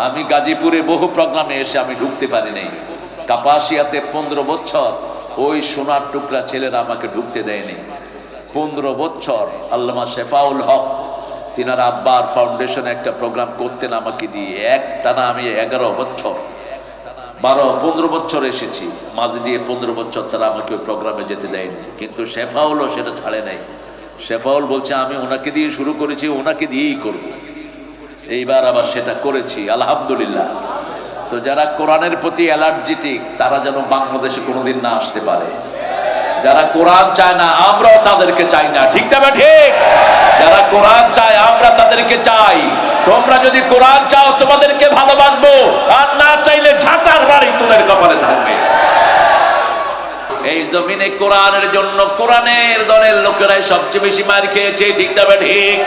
আমি গাজীপুরে বহু প্রোগ্রামে এসে আমি ঢুকতে পারি নাই। কাপাসিয়াতে 15 বছর ওই সোনার টুকরা ছেলেরা আমাকে ঢুকতে দেয়নি। 15 বছর আল্লামা শেফাউল হক তিনার আব্বার ফাউন্ডেশনে একটা প্রোগ্রাম করতেন আমাকে দিয়ে, একটানা আমি 11 বছর 12-15 বছর এসেছি, মাঝে দিয়ে 15 বছর তারা আমাকে ওই প্রোগ্রামে যেতে দেয়নি। কিন্তু শেফাউলও সেটা ছাড়ে নাই। শেফাউল বলছে আমি ওনাকে দিয়ে শুরু করেছি, ওনাকে দিয়েই করব। এইবার আবার সেটা করেছি, আলহামদুলিল্লাহ। তো যারা কোরআনের প্রতি অ্যালার্জিটিক তারা যেন বাংলাদেশে কোনোদিন না আসতে পারে। যারা কোরআন চায় না আমরাও তাদেরকে চাই না, ঠিক না ঠিক? যারা কোরআন চায় আমরা তাদেরকে চাই। তোমরা যদি কোরআন চাও তোমাদেরকে ভালোবাসবো, আর না চাইলে ঝাঁটার বাড়ি তোদের কপালে থাকবে। এই জমিনে কোরআনের জন্য কোরআনের দলের লোকেরাই সবচেয়ে বেশি মার খেয়েছে, ঠিক না ঠিক?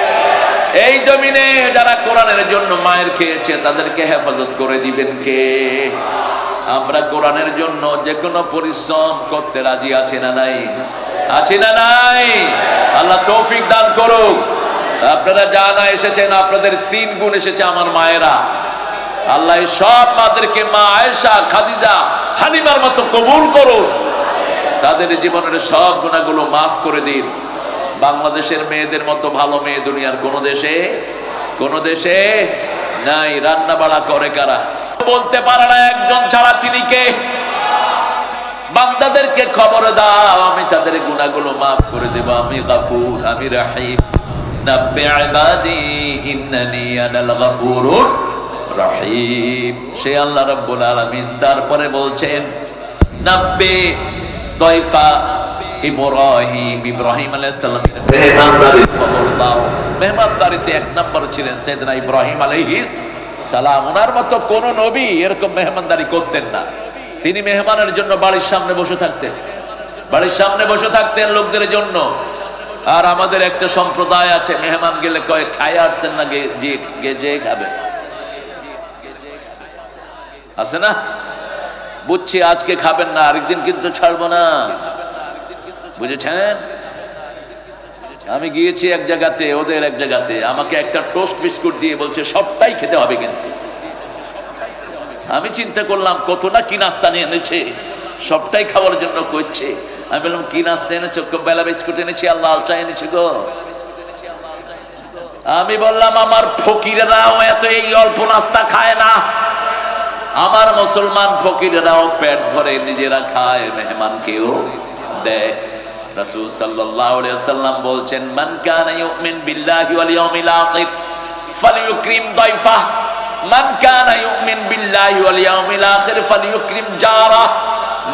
এই জমিনে যারা কোরআনের জন্য মায়ের খেয়েছে তাদেরকে হেফাজত করে দিবেন কে? আমরা কোরআনের জন্য যে কোনো পরিশ্রম করতে রাজি আছি না নাই? আছি না নাই? আল্লাহ তৌফিক দান করুক। আপনারা জানা এসেছেন, আপনাদের 3 গুণ এসেছে আমার মায়েরা। আল্লাহ সব মাদেরকে মা আয়েশা, খাদিজা, হালিমার মতো কবুল করুন। তাদের জীবনের সব গুনাহগুলো মাফ করে দিন। বাংলাদেশের মেয়েদের মতো ভালো মেয়ে দুনিয়ার কোন দেশে নাই। রান্না বাড়া করে কারা? বলতে পারে না একজন ছাড়া, তিনি কে? বান্দাদেরকে খবর দাও আমি তাদের গুনাহগুলো মাফ করে দেব। আমি গফুর, আমি রহিম। নাব্বি ইবাদি ইন্নানি আনাল গফুরুর রহিম। সে আল্লাহ রাব্বুল আলামিন তারপরে বলছেন নাব্বি তাইফা ইব্রাহিম আলাইহিস সালামের মেহমানদারির খবর দাও। মেহমানদারিতে 1 নম্বর ছিলেন সাইয়েদনা ইব্রাহিম আলাইহিস সালাম। ওনার মতো কোন নবী এরকম মেহমানদারি করতেন না। তিনি মেহমানের জন্য বাড়ির সামনে বসে থাকতেন লোকদের জন্য। আর আমাদের একটা সম্প্রদায় আছে, মেহমান গেলে কয় খায় আসছেন না, যে খাবে, আছে না? বুঝছি আজকে খাবেন না, আরেকদিন কিন্তু ছাড়বো না, বুঝেছেন? আমি গিয়েছি এক জায়গাতে, ওদের এক জায়গাতে, আমাকে একটা টোস্ট বিস্কুট দিয়ে বলছে সবটাই খেতে হবে কিন্তু। আমি চিন্তা করলাম কত না কি নাস্তা নিয়ে এনেছে, সবটাই খাওয়ার জন্য করছে। আমি বললাম কি নাস্তা এনেছো? বেলা বিস্কুট এনেছি আর লাল চা এনেছি গো। আমি বললাম আমার ফকিরেরাও এত এই অল্প নাস্তা খায় না, আমার মুসলমান ফকিরেরাও পেট ভরে নিজেরা খায়, মেহমানকেও দেয়। রাসূল সাল্লাল্লাহু আলাইহি ওয়াসাল্লাম বলছেন মান কানা ইউমিন বিল্লাহি ওয়াল ইয়াউমিল আখির ফালিয়ুকরিম দাইফা, মান কানা ইউমিন বিল্লাহি ওয়াল ইয়াউমিল আখির ফালিয়ুকরিম জারা,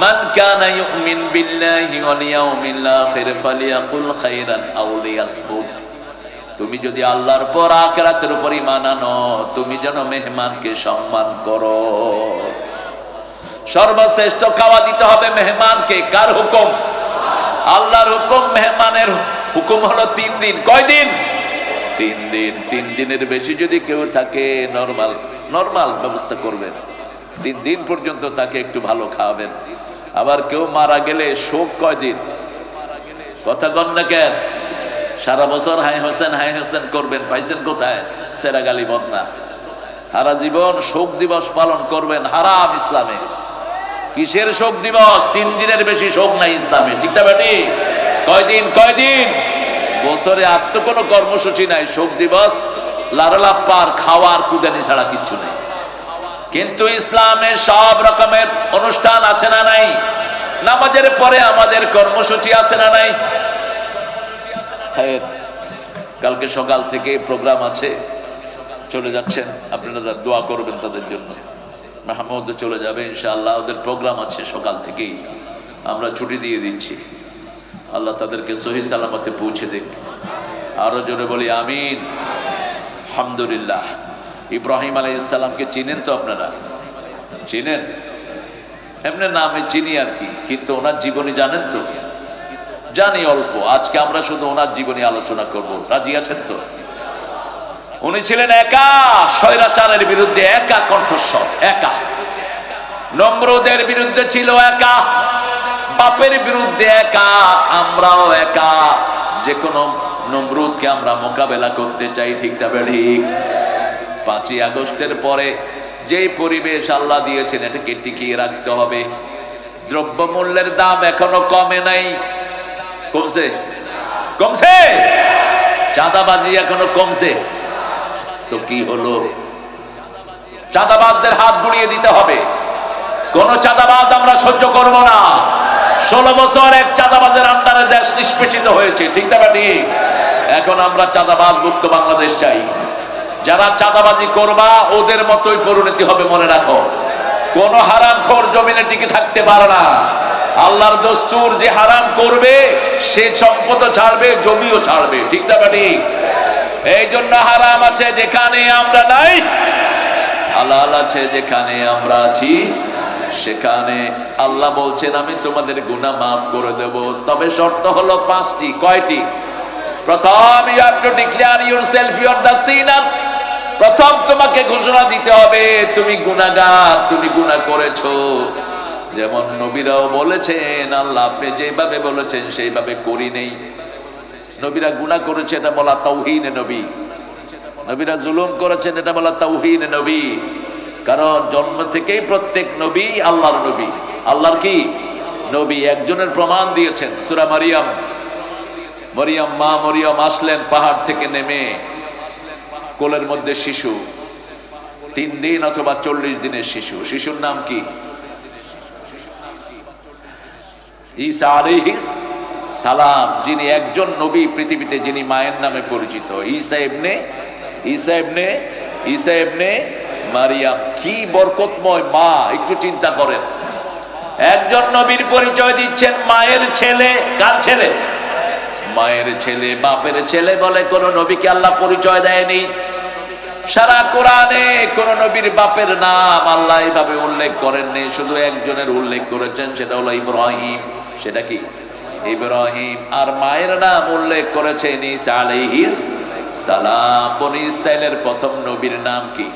মান কানা ইউমিন বিল্লাহি ওয়াল ইয়াউমিল আখির ফালিয়াকুল খাইরান আও লিয়াসমুত। তুমি যদি আল্লাহর পর আখিরাতের উপর ঈমান আনো, তুমি যেন মেহমানকে সম্মান করো। সর্বশ্রেষ্ঠ খাওয়া দিতে হবে মেহমানকে। কার হুকুম? আল্লাহর হুকুম। মেহমানের হুকুম হলো 3 দিন। কয় দিন? 3 দিন। 3 দিনের বেশি যদি কেউ থাকে নরমাল ব্যবস্থা করবেন। 3 দিন পর্যন্ত তাকে একটু ভালো খাওয়াবেন। আবার কেউ মারা গেলে শোক কয় দিন? কথা কন না কেন? সারা বছর হাই হোসেন করবেন, পাইছেন কোথায়? সেরাগালি বদনা। সারা জীবন শোক দিবস পালন করবেন, হারাম ইসলামে। কিসের শোক দিবস? 3 দিনের বেশি শোক নাই ইসলামে, ঠিক না বেটি? কয় দিন? বছরে আর তো কোনো কর্মসূচি নাই। শোক দিবস লারালাপ্পার খাওয়ার কুদানি ছাড়া কিচ্ছু নেই। কিন্তু ইসলামের সব রকমের অনুষ্ঠান আছে না নাই? নামাজের পরে আমাদের কর্মসূচি আছে না নাই? কালকে সকাল থেকে প্রোগ্রাম আছে, চলে যাচ্ছেন, আপনারা দোয়া করবেন তাদের জন্য। মাহমুদ চলে যাবে ইনশাআল্লাহ, ওদের প্রোগ্রাম আছে সকাল থেকেই, আমরা ছুটি দিয়ে দিচ্ছি। আল্লাহ তাদেরকে সহি সালামতে পৌঁছে দেন। আরো জোরে বলি আমিন। আলহামদুলিল্লাহ। ইব্রাহিম আলাইহিস সালামকে চিনেন তো আপনারা? চিনেন? এমনি নামে চিনি আর কি, কিন্তু ওনার জীবনী জানেন তো? জানি অল্প। আজকে আমরা শুধু ওনার জীবনী আলোচনা করব। রাজি আছেন তো? উনি ছিলেন একা, স্বৈরাচারের বিরুদ্ধে একা কণ্ঠস্বর, একা। নমরুদের বিরুদ্ধে ছিল একা, বাপের বিরুদ্ধে একা, আমরাও একা। যে কোনো নমরুদকে আমরা মোকাবেলা করতে চাই, ঠিক না ঠিক? 5ই আগস্টের পরে যেই পরিবেশ আল্লাহ দিয়েছেন এটাকে টিকিয়ে রাখতে হবে। দ্রব্যমূল্যের দাম এখনো কমে নাই, কমছে? কমছে? চাঁদাবাজি এখনো কমছে? তো কি হলো? চাঁদাবাজদের হাত গুড়িয়ে দিতে হবে। কোন চাঁদাবাজ আমরা সহ্য করব না। 16 বছর এক চাঁদাবাজের আন্ডারে দেশ নিষ্পেষিত হয়েছে, ঠিক না ঠিক? এখন আমরা চাঁদাবাজ মুক্ত বাংলাদেশ চাই। যারা চাঁদাবাজি করবা ওদের মতোই পরিণতি হবে, মনে রাখো। কোন হারামখোর জমিনে টিকে থাকতে পারে না। আল্লাহর দস্তুর, যে হারাম করবে সে সম্পদ ছাড়বে, জমিও ছাড়বে, ঠিক না ঠিক? এই জন্য হারাম আছে যেখানে আমরা নাই, হালাল আছে যেখানে আমরা আছি সেখানে। আল্লাহ বলছেন আমি তোমাদের গুনাহ মাফ করে দেব, তবে শর্ত হলো 5টি। কয়টি? প্রথম, you have to declare yourself you are the sinner। প্রথম তোমাকে ঘোষণা দিতে হবে তুমি গুনাহগার, তুমি গুনাহ করেছো। যেমন নবীরাও বলেছেন, আল্লাহ আপনি যেভাবে বলেছেন সেইভাবে করি নেই। নবীরা গুনাহ করেছে, এটা বলা তাওহীন নবী। নবীরা জুলুম করেছেন, এটা বলা তাওহীন নবী। কারণ জন্ম থেকেই প্রত্যেক নবী আল্লাহর নবী। আল্লাহর কি নবী? একজনের প্রমাণ দিয়েছেন সূরা মারিয়াম। মা মরিয়ম আসলেন পাহাড় থেকে নেমে, কোলের মধ্যে শিশু, 3 দিন অথবা 40 দিনের শিশু। শিশুর নাম কি? ঈসা আলাইহিস সালাম, যিনি একজন নবী পৃথিবীতে, যিনি মায়ের নামে পরিচিত, ঈসা ইবনে মারিয়াম। কি বরকতময় মা, একটু চিন্তা করেন। একজন নবীর পরিচয় দিচ্ছেন মায়ের ছেলে। কার ছেলে? মায়ের ছেলে, বাপের ছেলে বলে কোন নবীকে আল্লাহ পরিচয় দেয়নি। সারা কোরআনে কোন নবীর বাপের নাম আল্লাহ এইভাবে উল্লেখ করেননি, শুধু একজনের উল্লেখ করেছেন, সেটা হলো ইব্রাহিম। সেটা কি? ইব্রাহিম। আর মায়ের নাম উল্লেখ করেছেন ঈসা আলাইহিস সালাম। বনি ইসরাইলের প্রথম নবীর নাম কি?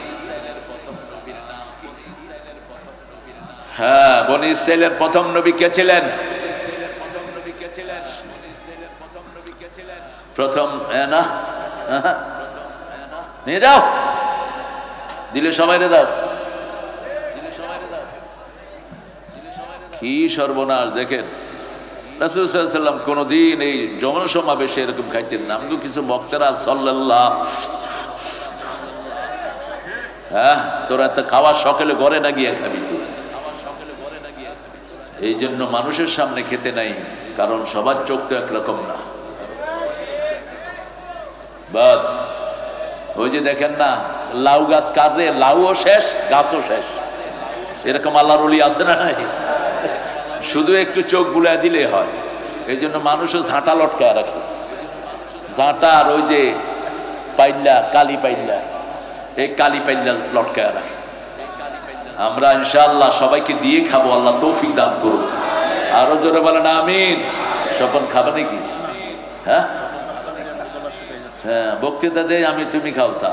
হ্যাঁ, বনি ইসরাইলের প্রথম নবী কে ছিলেন? প্রথম না, নিয়ে যাও, দিলে সবাই দাও। কি সর্বনাশ দেখেন। রাসূল সাল্লাল্লাহু আলাইহি ওয়াসাল্লাম কোনদিন এই জনসমাবেশে এরকম খাইতেন না। আমি কিছু বক্তারা সাল্লাল্লাহু, হ্যাঁ তোরা তো খাওয়ার সকালে ঘরে না গিয়ে খাবি তুই। এই জন্য মানুষের সামনে খেতে নাই, কারণ সবার চোখ তো একরকম না। বাস ওই যে দেখেন না, লাউ গাছ কাটলে লাউও শেষ, গাছও শেষ। এরকম আল্লাহর ওলি আছে না নাই? শুধু একটু চোখ বুলায় দিলে হয়। এই জন্য মানুষও ঝাঁটা লটকায় রাখে। ঝাঁটা আর ওই যে পাইল্লা, কালি পাইল্লা, এই কালি পাইল্লা লটকায় রাখে। আমরা ইনশাআল্লাহ সবাইকে দিয়ে খাবো, আল্লাহ তৌফিক দান করুন। আরো জোরে বলেন আমিন। স্বপন খাবে নাকি? হ্যাঁ হ্যাঁ, বক্তৃতা দেয় আমি তুমি খাও চা,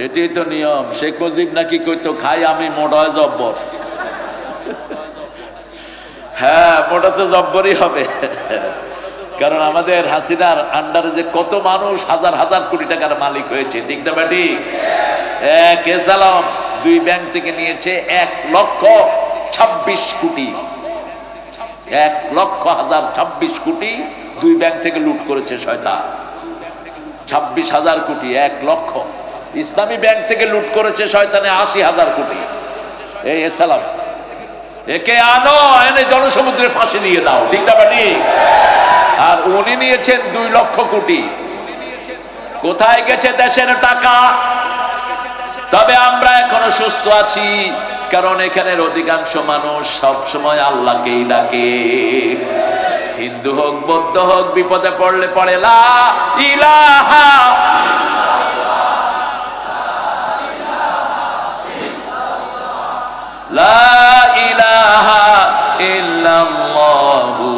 এটাই তো নিয়ম। শেখ মুজিব নাকি কইতো খাই আমি মোটা জব্বর। হ্যাঁ, মোটা তো জব্বরই হবে, কারণ আমাদের হাসিনার আন্ডারে যে কত মানুষ হাজার হাজার কোটি টাকার মালিক হয়েছে, ঠিক না বেটি? সালাম 2 ব্যাংক থেকে নিয়েছে 1,26,000 কোটি। 1,26,000 কোটি 2 ব্যাংক থেকে লুট করেছে শয়তান। 26,000 কোটি 1 লক্ষ। ইসলামী ব্যাংক থেকে লুট করেছে শয়তানে 80,000 কোটি। এই সালাম, একে আনো, এনে জনসমুদ্রে ফাঁসি দিয়ে দাও, ঠিক না বেটি? আর উনি নিয়েছেন 2 লক্ষ কোটি। কোথায় গেছে দেশের টাকা? তবে আমরা এখনো সুস্থ আছি, কারণ এখানের অধিকাংশ মানুষ সব সময় আল্লাহকেই ডাকে। হিন্দু হোক, বৌদ্ধ হোক, বিপদে পড়লে পড়ে লা ইলাহা লা ইলাহা ইল্লাল্লাহু।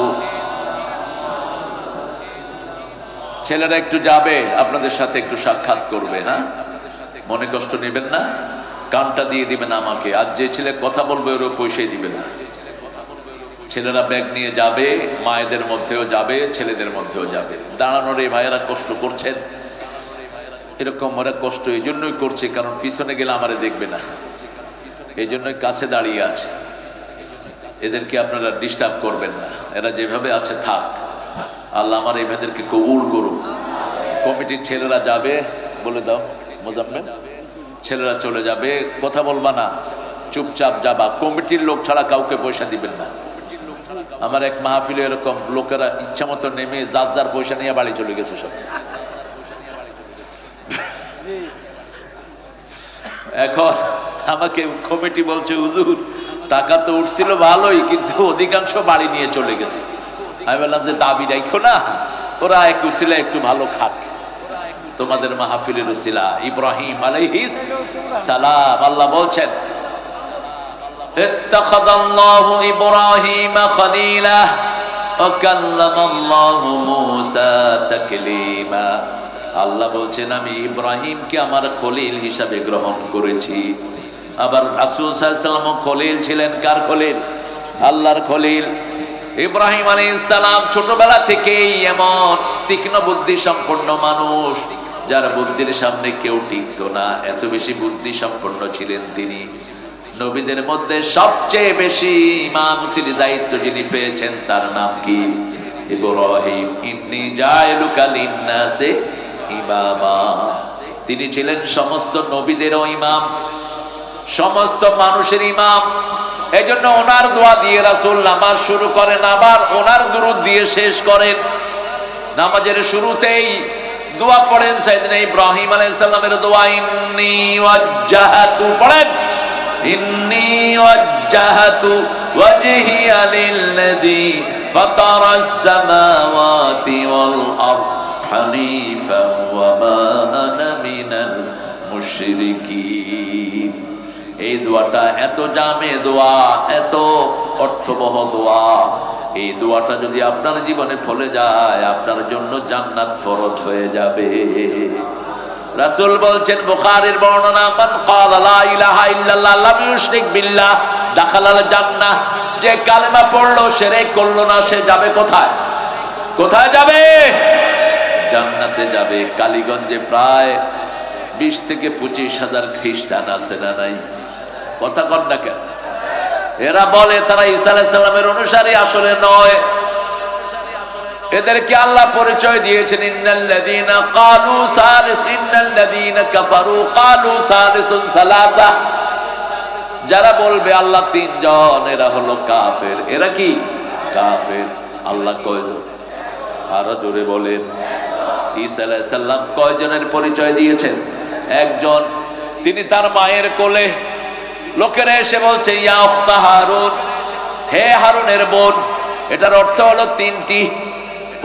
ছেলেরা একটু যাবে, আপনাদের সাথে একটু সাক্ষাৎ করবে। হ্যাঁ, মনে কষ্ট নেবেন না, কানটা দিয়ে দিবেন আমাকে। আজ যে ছেলে কথা বলবে ওরও পয়সাই দিবেন না। ছেলেরা ব্যাগ নিয়ে যাবে, মায়েদের মধ্যেও যাবে, ছেলেদের মধ্যেও যাবে। দাঁড়ানোর এই ভাইয়েরা কষ্ট করছেন, এরকম ওরা কষ্ট এই জন্যই করছে, কারণ পিছনে গেলে আমারে দেখবে না, এই জন্যই কাছে দাঁড়িয়ে আছে। এদেরকে আপনারা ডিস্টার্ব করবেন না, এরা যেভাবে আছে থাক। আল্লাহ আমার এদেরকে কবুল করুন। কমিটির ছেলেরা যাবে, বলে দাও মোজাম্মেল, ছেলেরা চলে যাবে, কথা বলবা না, চুপচাপ যাবা। কমিটির লোক ছাড়া কাউকে পয়সা দিবেন না। আমার এক মাহফিলে এরকম লোকেরা ইচ্ছা মতো নেমে যার যার পয়সা নিয়ে বাড়ি চলে গেছে সব। এখন আমাকে কমিটি বলছে, হুজুর টাকা তো উঠছিল ভালোই, কিন্তু অধিকাংশ বাড়ি নিয়ে চলে গেছে। আমি বললাম যে দাবি রাখো না, ওরা এক উসিলা একটু ভালো খাক। তোমাদের মাহফিলের উসিলা ইব্রাহিম আলাইহিস সালাম, আল্লাহ বলছেন ইত্তাখাযাল্লাহু ইব্রাহিমা খলিলা ওয়া কাল্লামাল্লাহু মূসা তাকলীমা। আল্লাহ বলছেন আমি ইব্রাহিমকে আমার খলিল হিসাবে গ্রহণ করেছি। আবার রাসূল সাল্লাল্লাহু আলাইহি ওয়াসাল্লাম খলিল ছিলেন। কার খলিল? আল্লাহর খলিল। ইব্রাহিম আলাইহিস সালাম ছোটবেলা থেকেই এমন তীক্ষ্ণ বুদ্ধি সম্পন্ন মানুষ, যার বুদ্ধির সামনে কেউ টিকত না, এত বেশি বুদ্ধি সম্পন্ন ছিলেন তিনি। নবীদের মধ্যে সবচেয়ে বেশি ইমামতির দায়িত্ব যিনি পেয়েছেন তার নাম কি? ইব্রাহিম। ইন্নী জাইলুকা লিন্নাসি ইমামা। তিনি ছিলেন সমস্ত নবীদেরও ইমাম, সমস্ত মানুষের ইমাম। এজন্য ওনার দোয়া দিয়ে রাসূল নামাজ শুরু করেন, আবার ওনার দুরূদ দিয়ে শেষ করেন। নামাজের শুরুতেই দোয়া পড়েন সাইয়েদনা ইব্রাহিম আলাইহিস সালামের দোয়া, ইন্নী ওয়াজ্জাহাতু, পড়েন ইন্নী ওয়াজ্জাহাতু ওয়াজহিয়া লিল্লাযী ফাতারাস সামাওয়াতি ওয়াল আরদ হানিফান ওয়া মা আনা মিনাল মুশরিকিন। এই দোয়াটা এত জামে দোয়া, এত অর্থবহ দোয়া। এই দোয়াটা যদি আপনার জীবনে ফলে যায়, আপনার জন্য জান্নাত ফরজ হয়ে যাবে। রাসূল বলছেন, বুখারীর বর্ণনা, মান ক্বালা লা ইলাহা ইল্লাল্লাহ লাম ইউশরিক বিল্লাহ দাখালাল জান্নাহ। যে কালেমা পড়লো, শিরক করলো না, সে যাবে কোথায়? কোথায় যাবে? জান্নাতে যাবে। কালীগঞ্জে প্রায় 20 থেকে 25,000 খ্রিস্টান আছে না নাই? কথা কন না কেন? এরা বলে তারা ঈসা আলাইহিস সালামের অনুসারী, আসলে নয়। এদেরকে আল্লাহ পরিচয় দিয়েছেন, ইন্নাল্লাযীনা ক্বালু সালিস, ইন্নাল্লাযীনা কাফারু ক্বালু সালিসুন সালাসা। যারা বলবে আল্লাহ 3 জন, এরা হলো কাফের। এরা কি কাফের? আল্লাহ কয়জন? আরো জোরে বলেন। ঈসা আলাইহিস সালাম কয়জনের পরিচয় দিয়েছেন? একজন। তিনি তার মায়ের কোলে, লোকেরা এসে বলছে, ইয়া উখতা হারুন, হে হারুনের বোন। এটার অর্থ হলো 3টি।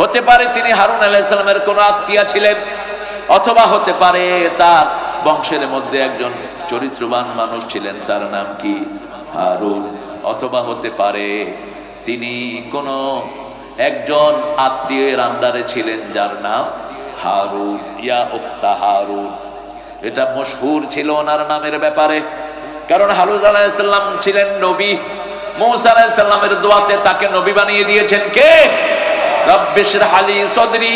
হতে পারে তিনি হারুন আলাইহিস সালামের কোন আত্মীয় ছিলেন, অথবা হতে পারে তার বংশের মধ্যে একজন চরিত্রবান মানুষ ছিলেন, তার নাম কি? হারুন। অথবা হতে পারে তিনি কোন একজন আত্মীয়ের আন্ডারে ছিলেন, যার নাম হারুন। ইয়া উখতা হারুন, এটা মশহুর ছিল ওনার নামের ব্যাপারে। কারণ হারুন আলাইহিস সালাম ছিলেন নবী। মূসা আলাইহিস সালামের দোয়াতে তাকে নবী বানিয়ে দিয়েছেন কে? রব্বিশরাহ লি সাদরি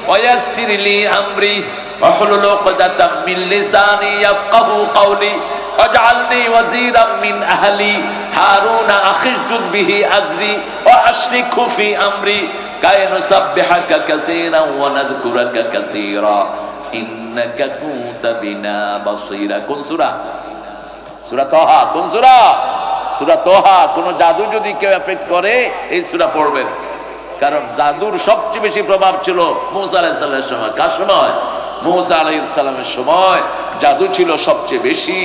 ওয়া ইয়াসসির লি আমরি ওয়াহলুল উকদাতাম মিন লিসানি ইয়াফকাহু কওলি ওয়াজআলনি ওয়াজিরাম মিন আহলি হারুন আখিজুদ বিহি আজরি ওয়া আশরিকহু ফি আমরি কাই নুসাব্বিহাকা কাসীরান ওয়া নাযকুরাকা কাসীরা ইন্নাকা কুনতা বিনা বাসীরা। কোন সূরা? সূরা তাহা। কোন সূরা? সূরা তাহা। কোন জাদু যদি কেউ এফেক্ট করে, এই সূরা পড়বেন। কারণ জাদুর সবচেয়ে বেশি প্রভাব ছিল মূসা আলাইহিস সালামের সময়। কার সময়? মূসা আলাইহিস সালামের সময় জাদু ছিল সবচেয়ে বেশি।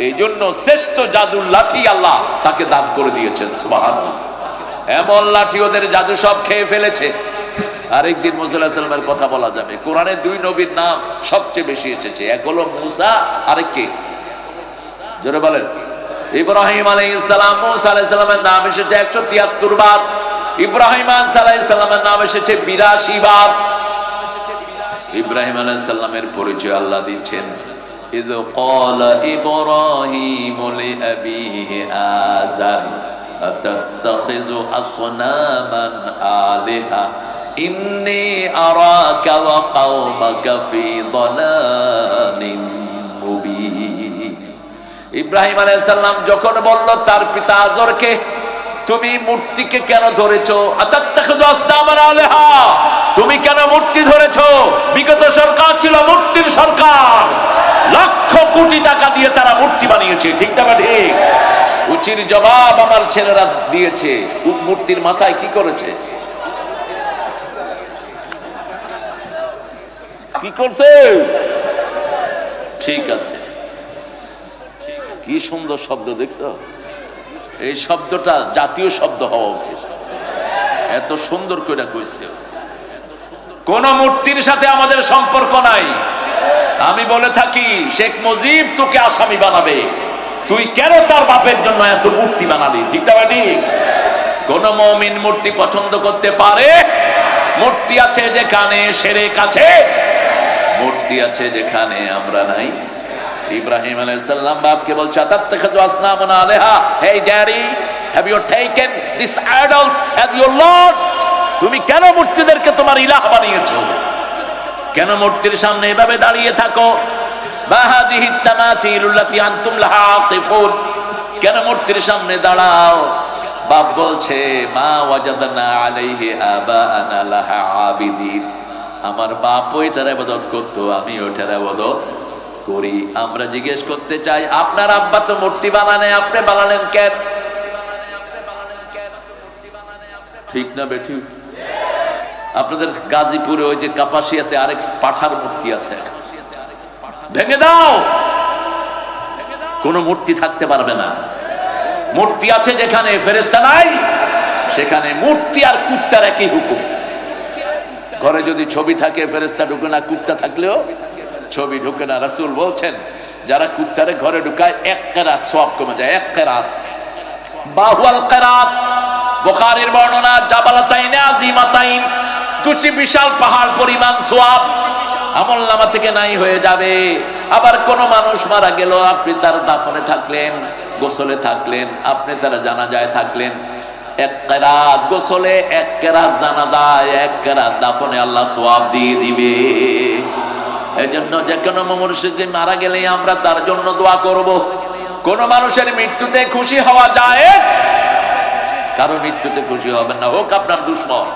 এই জন্য শ্রেষ্ঠ জাদুর লাঠি আল্লাহ তাকে দান করে দিয়েছেন। সুবহানাল্লাহ। এমন লাঠি ওদের জাদু সব খেয়ে ফেলেছে। আরেকদিন মূসা আলাইহিস সালামের কথা বলা যাবে। কোরআনে 2 নবীর নাম সবচেয়ে বেশি এসেছে, এক হলো মূসা, আরেক কে? জোরে বলেন। ইব্রাহিম আলাইহিস সালাম। মূসা আলাইহিস সালামের নাম এসেছে 173 বার। ইব্রাহিম আলাইহিস সালামের নাম এসেছে 82 বার। ইব্রাহিম আলাইহিস সালামের পরিচয় আল্লাহ দিচ্ছেন, ইয ক্বালা ইব্রাহিম লিআবিহি আযার আতাত্তাখিযু আসনামান আলিহা ইন্নী আরাকা ওয়া কওমাকা ফি দালালিন মুবিন। ইব্রাহিম আলাইহিস সালাম যখন বলল তার পিতা আজরকে, তুমি মূর্তিকে কেন ধরেছো? আতাত্তাখিযু আসনামান আলাহা, তুমি কেন মূর্তি ধরেছো? বিগত সরকার ছিল মূর্তির সরকার, লক্ষ কোটি টাকা দিয়ে তারা মূর্তি বানিয়েছে, ঠিক না ঠিক? উচির জবাব আমার ছেলেরা দিয়েছে। মূর্তির মাথায় কি করেছে? কি করছে? ঠিক আছে, কি সুন্দর শব্দ দেখছো? এই শব্দটা জাতীয় শব্দ হওয়া উচিত। এত সুন্দর করে কইছে। কোন মূর্তির সাথে আমাদের সম্পর্ক নাই। আমি বলে থাকি, শেখ মুজিব তোকে আসামি বানাবে, তুই কেন তার বাপের জন্য এত মূর্তি বানালি? ঠিক না ঠিক? কোন মুমিন মূর্তি পছন্দ করতে পারে? মূর্তি আছে যেখানে শিরক আছে, মূর্তি আছে যেখানে আমরা নাই। ইব্রাহিম আলাইহিস সালাম বাপকে বলছে, আতাত্তাখিযু আসনামান আলাহা, hey daddy, have you taken this idols as your lord? তুমি কেন মূর্তিদেরকে তোমার ইলাহ বানিয়েছো? কেন মূর্তির সামনে এভাবে দাঁড়িয়ে থাকো? বাহাদিহি তামাসিলুল্লাতী আনতুম লাহা আকিফুন, কেন মূর্তির সামনে দাঁড়াও? বাপ বলছে, মা ওয়াজাদনা আলাইহি আবাআনা লাহা আবিদিন, আমার বাপ ওইটার ইবাদত করতো, আমি ওইটার ইবাদত করি। আমরা জিজ্ঞেস করতে চাই, আপনার আব্বা তো মূর্তি বানানে, আপনি বানালেন কেন? ঠিক না বেঠি? আপনাদের গাজীপুরে ওই যে কাপাসিয়াতে আরেক পাঠার মূর্তি আছে, ভেঙে দাও। কোন মূর্তি থাকতে পারবে না। মূর্তি আছে যেখানে ফেরেশতা নাই, সেখানে মূর্তি আর কুত্তার একই হুকুম। ঘরে যদি ছবি থাকে ফেরেশতা ঢুকে না, কুত্তা থাকলেও ছবি ঢুকে না। রাসূল বলছেন, যারা কুত্তারে ঘরে ঢুকায় এক কেরাত সওয়াব কমে যায়, এক কেরাত। বাহুয়াল কেরাত, বুখারীর বর্ণনা, জাবালাতাইন আযীমাতাইন, দুটি বিশাল পাহাড় পরিমাণ সওয়াব আমলনামা থেকে নাই হয়ে যাবে। আবার কোন মানুষ মারা গেল, আপনি তার দাফনে থাকলেন, গোসলে থাকলেন, আপনি তার জানাজায় থাকলেন, এক কেরাত গোসলে, এক কেরাত জানাজায়, এক কেরাত দাফনে, আল্লাহ সওয়াব দিয়ে দিবে। এজন্য যে কোনো মুর্শিদ মারা গেলে আমরা তার জন্য দোয়া করব। কোন মানুষের মৃত্যুতে খুশি হওয়া যায়, কারো মৃত্যুতে খুশি হবেন না, হোক আপনার দুশমন।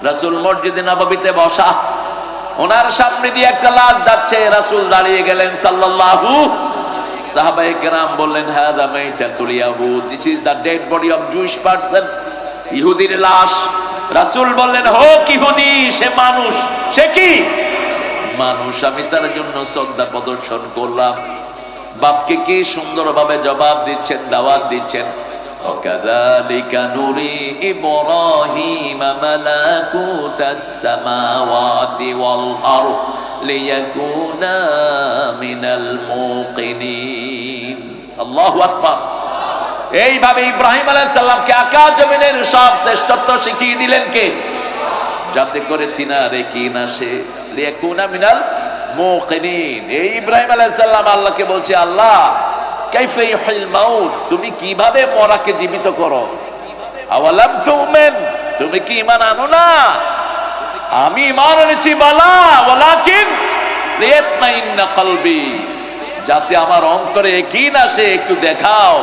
রাসূল মসজিদে নববীতে বসা, ওনার সামনে দিয়ে একটা লাশ যাচ্ছে, রাসূল দাঁড়িয়ে গেলেন সাল্লাল্লাহু। সাহাবায়ে কেরাম বললেন, হাদা মাইতাতুল ইয়াহুদ, this is the dead body of Jewish person, ইহুদির লাশ। রাসূল বললেন, হোক ইহুদি, সে মানুষ। সে কি মানুষ? আমি তার জন্য শ্রদ্ধা প্রদর্শন করলাম। বাপকে কি সুন্দরভাবে জবাব দিচ্ছেন, দাওয়াত দিচ্ছেন। ওয়াকাযালিকা নুরি ইব্রাহিম মালাকুতাস সামাওয়াতি ওয়াল আরদ লিয়াকুনা মিনাল মুকিনিন। আল্লাহু আকবার। এইভাবে ইব্রাহিম আলাইহিস সালামকে আকাশ জমিনের সব শ্রেষ্ঠত্ব শিখিয়ে দিলেন কে? যাতে করে তিনারে কি না সে লিয়াকুনা মিনাল মুকিনিন। এই ইব্রাহিম আলাইহিস সালাম আল্লাহকে বলছে, আল্লাহ কাইফা ইউহিল মাউত, তুমি কিভাবে মরাকে জীবিত করো? আওয়ালাম তুমিন, তুমি কি ঈমান আনো না? আমি ঈমান এনেছি, বলা ওয়ালাকিন লিয়াতমাইন্না কলবি, যাতে আমার অন্তরে ইয়াকিন আসে। একটু দেখাও।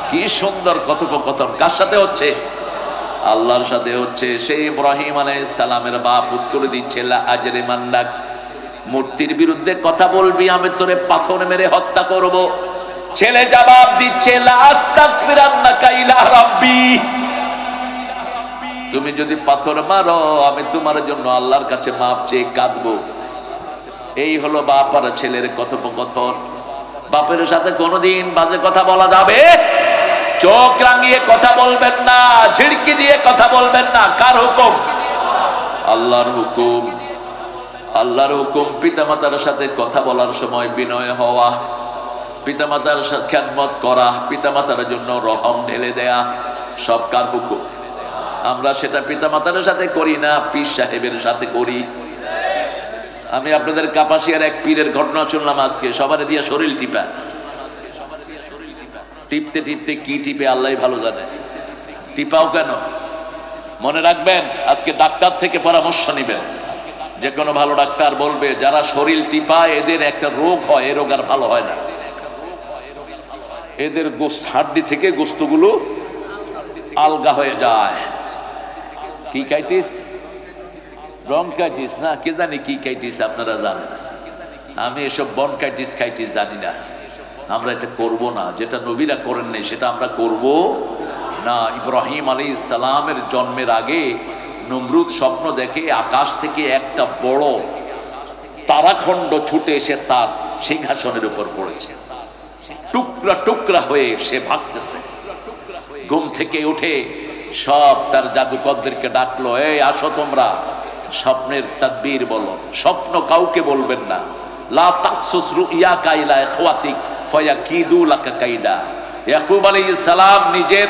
কি সুন্দর কথোপকথন। কার সাথে হচ্ছে? আল্লাহর সাথে হচ্ছে। সেই ইব্রাহিম আলাইহিস সালামের বাপ উত্তর দিচ্ছে, লা আজরিমান্নাক, মূর্তির বিরুদ্ধে কথা বলবি, আমি তোরে পাথর মেরে হত্যা করব। ছেলে জবাব দিচ্ছে, লা আস্তাগফিরান্নাকা ইলা রাব্বি, তুমি যদি পাথর মারো আমি তোমার জন্য আল্লাহর কাছে মাপ চেয়ে কাঁদবো। এই হলো বাপ আর ছেলের কথোপকথন। বাপের সাথে কোনোদিন বাজে কথা বলা যাবে? চোখ রাঙিয়ে কথা বলবেন না, ঝিড়কি দিয়ে কথা বলবেন না। কার হুকুম? আল্লাহর হুকুম। আল্লাহর হুকুম। পিতামাতার সাথে কথা বলার সময় বিনয় হওয়া, পিতামাতার খেদমত করা, পিতামাতার জন্য রহম ঢেলে দেয়া, সব কার হুকুম? আমরা সেটা পিতামাতার সাথে করি না, পীর সাহেবের সাথে করি। আমি আপনাদের কাপাসিয়ার এক পীরের ঘটনা শুনলাম আজকে। সবার দিয়ে শরীর টিপা, টিপতে টিপতে কি টিপে আল্লাহ ভালো জানে। টিপাও কেন? মনে রাখবেন, আজকে ডাক্তার থেকে পরামর্শ নেবেন। যে কোনো ভালো ডাক্তার বলবে যারা শরীর টিপায় এদের একটা রোগ হয়, এ রোগ আর ভালো হয় না। এদের গোস্ত, হাড্ডি থেকে গোস্তগুলো আলগা হয়ে যায়। কি কাইটিস, ব্রঙ্কাইটিস না কে জানি কি কাইটিস, আপনারা জানেন। আমি এসব বনকাইটিস খাইটিস জানি না। আমরা এটা করব না, যেটা নবীরা করেন নাই সেটা আমরা করব না। ইব্রাহিম আলাইহিস সালামের জন্মের আগে নমরুদ স্বপ্ন দেখে আকাশ থেকে একটা বড় তারাখণ্ড ছুটে এসে তার সিংহাসনের উপর পড়েছে, টুকরা টুকরা হয়ে সে ভাগতেছে। ঘুম থেকে উঠে সব তার জাদুকরদেরকে ডাকলো, এই আসো তোমরা, স্বপ্নের তাদবীর বলো, স্বপ্ন কাউকে বলবেন না। লা তাকসুস রুইয়াকা ইলা ইখওয়াতিক ফায়াকিদু লাকা কাইদা। ইয়াকুব আলাইহিস সালাম নিজের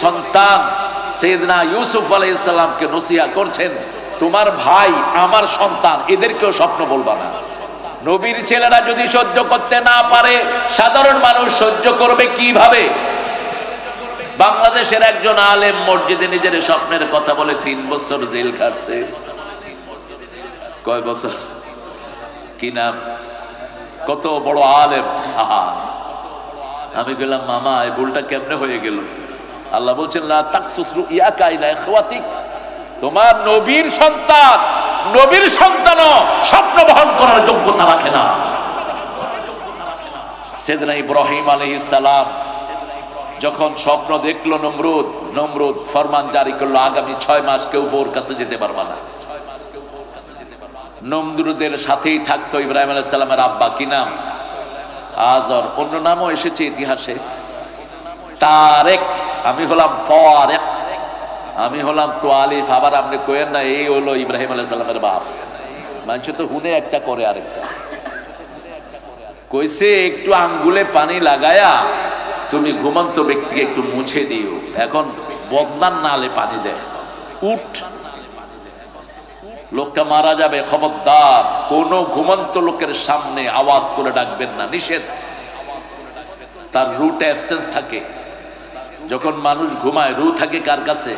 সন্তান সাইয়েদনা ইউসুফ আলাইহিস সালামকে নসিহত করছেন, তোমার ভাই আমার সন্তান, এদেরকেও স্বপ্ন বলবা না। নবীর ছেলেরা যদি সহ্য করতে না পারে, সাধারণ মানুষ সহ্য করবে কিভাবে? বাংলাদেশের একজন আলেম মসজিদে নিজের স্বপ্নের কথা বলে 3 বছর জেল কাটছে। কয় বছর? কি নাম? কত বড় আলেম। আমি বললাম, মামা এই ভুলটা কেমনে হয়ে গেল? আল্লাহ বলছেন, লা তাকসুস রুইয়াকা ইলা ইখওয়াতিক, তোমার নবীর সন্তান, নবীর সন্তানও স্বপ্ন বহন করার যোগ্যতা রাখে না। সাইয়েদনা ইব্রাহিম আলাইহিস সালাম যখন স্বপ্ন দেখলো নমরুদ ফরমান জারি করলো, আগামী 6 মাস কেউ বোর কাছে যেতে পারবে না। নমরুদের সাথেই থাকতো ইব্রাহিম আলাইহিস সালামের আব্বা, কি নাম? আজর। অন্য নামও এসেছে ইতিহাসে, তারেক। আমি হলাম তারেক, আমি হলাম তোয়ালিফ। আবার আপনি কইেন না এই হলো ইব্রাহিম আলাইহিস সালামের বাপ। মানুষ তো হুনে একটা করে আরেকটা। কইছে একটু আঙ্গুলে পানি লাগায়া তুমি ঘুমন্ত ব্যক্তিকে একটু মুছে দিও। এখন বদনার নালে পানি দেয়, উঠ, লোকটা মারা যাবে, খবরদার। কোন ঘুমন্ত লোকের সামনে আওয়াজ করে ডাকবেন না, নিষেধ। তার রুট অ্যাবসেন্স থাকে। যখন মানুষ ঘুমায়, রু থাকে কার কাছে?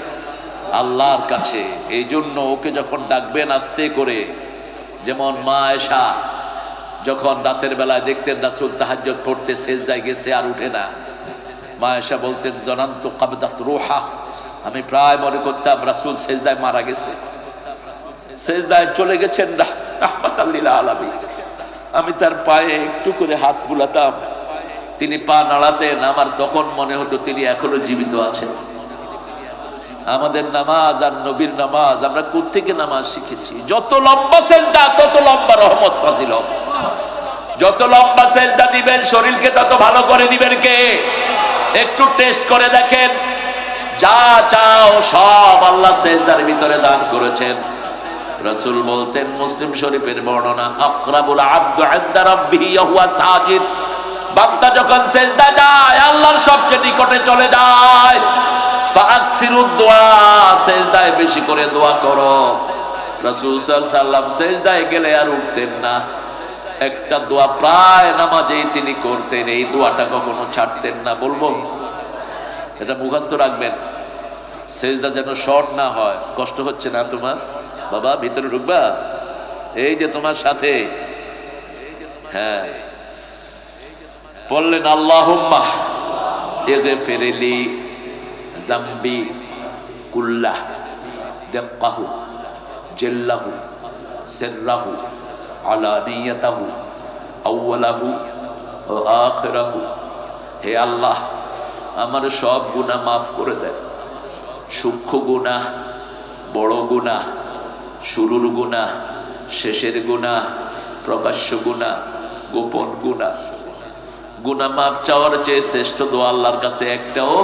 আল্লাহর কাছে। এই জন্য ওকে যখন ডাকবেন আস্তে করে, যেমন মা আয়েশা যখন রাতের বেলায় দেখতেন রাসূল তাহাজ্জুদ পড়তে সেজদায় গেছে আর উঠে না, মা আয়েশা বলতেন, জানান্তু কাবদাত রূহা, আমি প্রায় মনে করতাম রাসূল সেজদায় মারা গেছে, সেজদায় চলে গেছেন রাহমাতাল লিল আলামিন। আমি তার পায়ে একটু করে হাত বুলাতাম, তিনি পা নাড়াতেন, আমার তখন মনে হতো তিনি এখনো জীবিত আছেন। আমাদের নামাজ আর নবীর নামাজ, আমরা কোত্থেকে নামাজ শিখেছি? যত লম্বা সেজদা তত লম্বা রহমত নাযিল হবে। যত লম্বা সেজদা দিবেন শরীরকে তত ভালো করে দিবেন কে? একটু টেস্ট করে দেখেন, যা চাও সব আল্লাহ সেজদার ভিতরে দান করেছেন। রাসূল বলতেন, মুসলিম শরীফের বর্ণনা, আকরাবুল আবদু ইনদা রাব্বিহি ওয়া সাজিদ, বান্দা যখন সেজদা যায় আল্লাহর সবচেয়ে নিকটে চলে যায়। ফাকসিরুদ দুআ, সেজদায় বেশি করে দোয়া করো। রাসূল সাল্লাল্লাহু আলাইহি ওয়াসাল্লাম সেজদায় গেলে আর উঠতেন না। একটা দোয়া প্রায় নামাজেই তিনি করতেন, এই দোয়াটা কখনো ছাড়তেন না। বলবো, এটা মুখস্থ রাখবেন, সেজদা যেন শর্ট না হয়। কষ্ট হচ্ছে না তোমার? বাবা ভিতরে ঢুকবা, এই যে তোমার সাথে। হ্যাঁ, বললেন, আল্লাহুম্মা ইগফিরলি যামবি কুল্লাহ দাক্কাহু জাল্লাহু সিররাহু আলানিয়াতাহু আউওয়ালাহু ওয়া আখিরাহু। হে আল্লাহ, আমার সব গুনাহ মাফ করে দেন, সূক্ষ্ম গুনাহ, বড় গুনাহ, শুরুর গুনাহ, শেষের গুনাহ, প্রকাশ্য গুনাহ, গোপন গুনাহ। গুনাহ মাফ চাওয়ার চেয়ে শ্রেষ্ঠ দোয়া আল্লাহর কাছে একটাও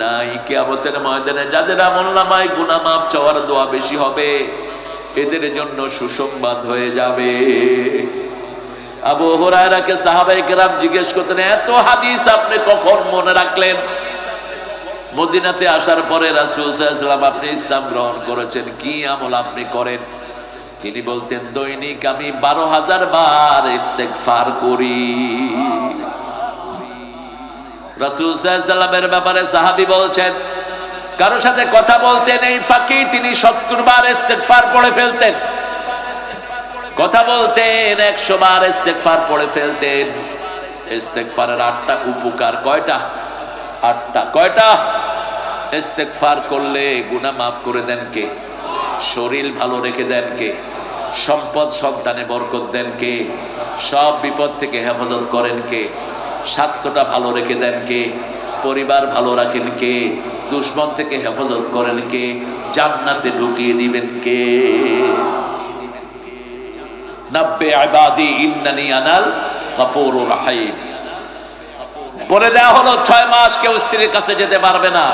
নাই। কিয়ামতের ময়দানে যাদের আমলনামায় গুনাহ মাফ চাওয়ার দোয়া বেশি হবে, এদের জন্য সুসংবাদ হয়ে যাবে। আবু হুরায়রাকে সাহাবায়ে কেরাম জিজ্ঞেস করতেন, এত হাদিস আপনি কখন মনে রাখলেন? মদিনাতে আসার পরে রাসূল সাল্লাল্লাহু আলাইহি ওয়াসাল্লাম, আপনি ইসলাম গ্রহণ করেছেন, কি আমল আপনি করেন? তিনি বলতেন, দৈনিক আমি 12,000 বার ইস্তেগফার করি। রাসূল সাল্লাল্লাহু আলাইহি ওয়াসাল্লামের ব্যাপারে সাহাবী বলছেন, কারো সাথে কথা বলতেন এই ফাঁকি তিনি 70 বার ইস্তেগফার পড়ে ফেলতেন, কথা বলতেন 100 বার ইস্তেগফার পড়ে ফেলতেন। ইস্তেগফারের 8টা উপকার, কয়টা? 8টা। কয়টা? ইস্তেগফার করলে গুনাহ মাফ করে দেন কে? শরীর ভালো রেখে দেন কে? সম্পদ সন্তানে বরকত দেন কে? সব বিপদ থেকে হেফাজত করেন কে? স্বাস্থ্যটা ভালো রেখে দেন কে? পরিবার ভালো রাখেন কে? দুশমন থেকে হেফাজত করেন কে? জান্নাতে ঢুকিয়ে দিবেন কে? নাব্বে ইবাদি ইন্নানি আনাল গফুরুর রহিম। বলে দেওয়া হলো 6 মাস কেউ স্ত্রীর কাছে যেতে পারবে না।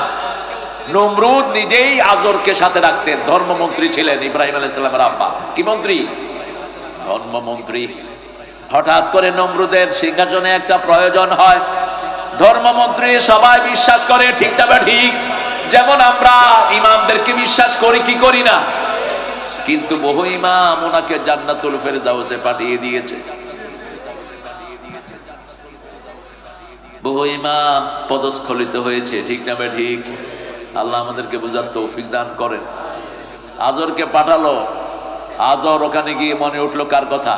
নমরুদ নিজেই আজরকে সাথে রাখতেন, ধর্মমন্ত্রী ছিলেন ইব্রাহিম আলাইহিস সালামের আব্বা। কি মন্ত্রী? ধর্মমন্ত্রী। হঠাৎ করে নমরুদের সিংহাসনে একটা প্রয়োজন হয়, ধর্মমন্ত্রী সবাই বিশ্বাস করে, ঠিক না ঠিক? যেমন আমরা ইমামদেরকে বিশ্বাস করি কি করি না, কিন্তু বহু ইমাম ওনাকে জান্নাতুল ফেরদাউসে পাঠিয়ে দিয়েছে। বহু ইমাম পদস্খলিত হয়েছে, ঠিক না ঠিক? আল্লাহ আমাদেরকে বুঝার তৌফিক দান করেন। আজরকে পাঠালো, আজর ওখানে গিয়ে মনে উঠলো কার কথা?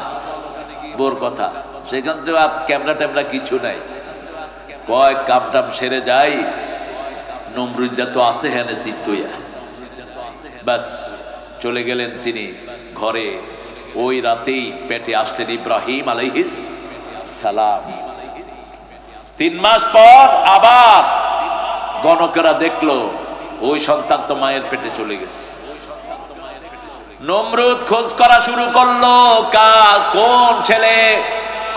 বোর কথা। সেখান থেকে আর ক্যামেরা ট্যামেরা কিছু নাই, কয় কামটাম সেরে যাই, নমরুদা তো আছে হ্যাঁ চিত্তইয়া, বাস চলে গেলেন তিনি ঘরে। ওই রাতেই পেটে আসলেন ইব্রাহিম আলাইহিস সালাম। 3 মাস পর আবার গণকেরা দেখলো ওই সন্তান তো মায়ের পেটে চলে গেছে। নমরুদ খোঁজ করা শুরু করলো, কোন ছেলে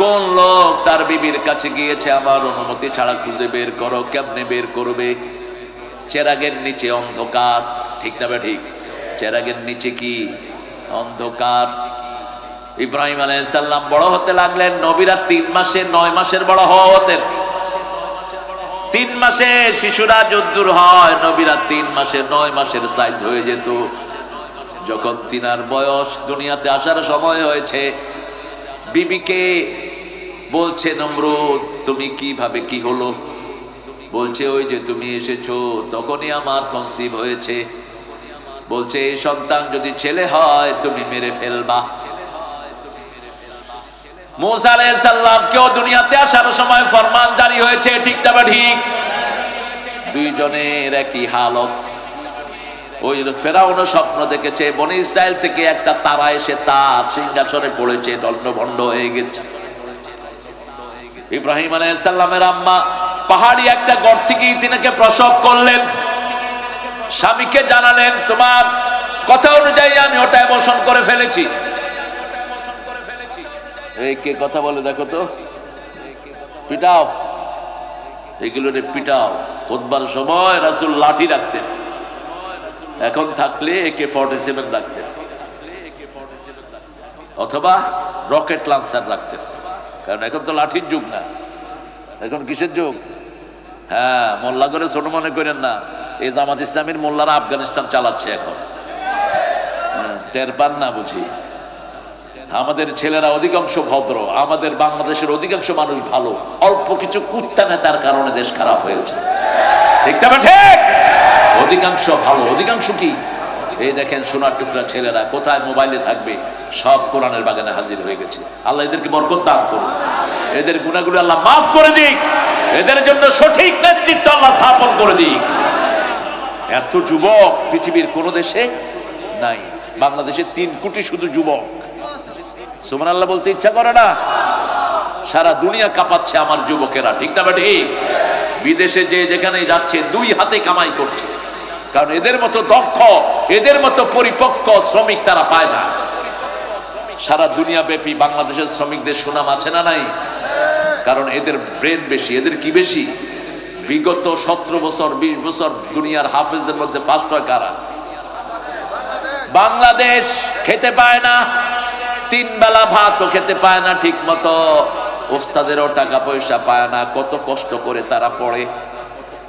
কোন লোক তার বিবির কাছে গিয়েছে, আমার অনুমতি ছাড়া খুঁজে বের করো। কেমনে বের করবে? চেরাগের নিচে অন্ধকার, ঠিক না ঠিক? চেরাগের নিচে কি? অন্ধকার। ইব্রাহিম আলাইহিস সালাম বড় হতে লাগলেন। নবীরা 3 মাসে 9 মাসের বড় হতেন। 3 মাসে শিশুরা যদ্দুর হয়, নবীরা 3 মাসে 9 মাসের সাইজ হয়ে যেত। যখন তিনার বয়স, দুনিয়াতে আসার সময় হয়েছে, বিবিকে বলছে নমরুদ তুমি কিভাবে কি হলো? বলছে ওই যে তুমি এসেছো তখনই আমার কনসিভ হয়েছে। বলছে এই সন্তান যদি ছেলে হয় তুমি মেরে ফেলবা। মূসা আলাইহিস সালাম কেউ দুনিয়াতে আসার সময় ফরমান জারি হয়েছে, ঠিক না ঠিক? দুইজনের একই হালত। ওই ফেরাউনও স্বপ্ন দেখেছে, বনি ইসরাইল থেকে একটা তারা এসে তার সিংহাসনে পড়েছে, দণ্ডভণ্ড হয়ে গেছে। ইব্রাহিম আলাইহিস সালামের আম্মা পাহাড়ি একটা গর্ত থেকে তিনাকে প্রসব করলেন। স্বামীকে জানালেন তোমার কথা অনুযায়ী আমি ওটা অ্যাবর্শন করে ফেলেছি। এই কে কথা বলে দেখো তো, পিটাও, এগুলো পিটাও। খুতবার সময় রাসূল লাঠি রাখতেন, এখন থাকলে AK-47 রাখতেন, অথবা রকেট লঞ্চার রাখতেন, কারণ এখন তো লাঠির যুগ না, এখন কিসের যুগ? হ্যাঁ, মোল্লা করে ছোট মনে করেন না, এই জামাত ইসলামের মোল্লারা আফগানিস্তান চালাচ্ছে এখন, টের পান না বুঝি? আমাদের ছেলেরা অধিকাংশ ভদ্র, আমাদের বাংলাদেশের অধিকাংশ মানুষ ভালো, অল্প কিছু কুত্তা নেতার কারণে দেশ খারাপ হয়েছে, ঠিক না ঠিক? অধিকাংশ ভালো, অধিকাংশ কি? এই দেখেন সোনার টুকরা ছেলেরা কোথায় মোবাইলে থাকবে, সব কোরআনের বাগানে হাজির হয়ে গেছে। আল্লাহ এদেরকে বরকত দান করুন, এদের গুনাহগুলো আল্লাহ মাফ করে দিক, এদের জন্য সঠিক নেতৃত্ব আল্লাহ স্থাপন করে দিক। এত যুবক পৃথিবীর কোন দেশে নাই, বাংলাদেশে 3 কোটি শুধু যুবক। সুবহানাল্লাহ বলতে ইচ্ছা করে না? সারা দুনিয়া কাঁপাচ্ছে আমার যুবকেরা, ঠিক না ঠিক? বিদেশে যে যেখানে যাচ্ছে 2 হাতে কামাই করছে, কারণ এদের মতো দক্ষ, এদের মতো পরিপক্ক শ্রমিক তারা পায় না। সারা দুনিয়া ব্যাপী বাংলাদেশের শ্রমিকদের সুনাম আছে না নাই? কারণ এদের ব্রেন বেশি। এদের কি বেশি? বিগত 17 বছর 20 বছর দুনিয়ার হাফেজদের মধ্যে ফার্স্ট হয় কারা? বাংলাদেশ খেতে পায় না, 3 বেলা ভাতও খেতে পায় না ঠিক মতো, ওস্তাদেরও টাকা পয়সা পায় না, কত কষ্ট করে তারা পড়ে,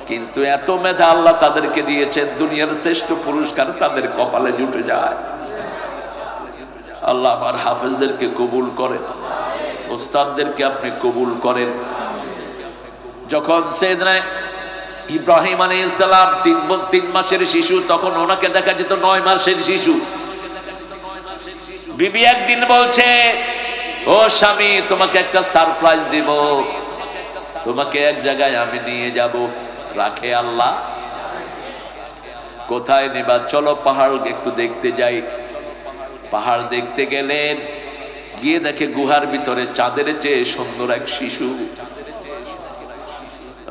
কিন্তু এত মেধা আল্লাহ তাদেরকে দিয়েছেন, দুনিয়ার শ্রেষ্ঠ পুরস্কার তাদের কপালে জুটে যায়। আল্লাহ আমার হাফেজদেরকে কবুল করেন, ওস্তাদদেরকে আপনি কবুল করেন। যখন সাইয়েদনা ইব্রাহিম আলাইহিস সালাম 3 মাসের শিশু, তখন ওনাকে দেখা যেত 9 মাসের শিশু। বিবি একদিন বলছে, ও স্বামী, তোমাকে একটা সারপ্রাইজ দিব, তোমাকে এক জায়গায় আমি নিয়ে যাব। রাখে আল্লাহ। কোথায় নিবা? চলো পাহাড় একটু দেখতে যাই। পাহাড় দেখতে গেলেন, গিয়ে দেখে গুহার ভিতরে চাঁদের চেয়ে সুন্দর এক শিশু।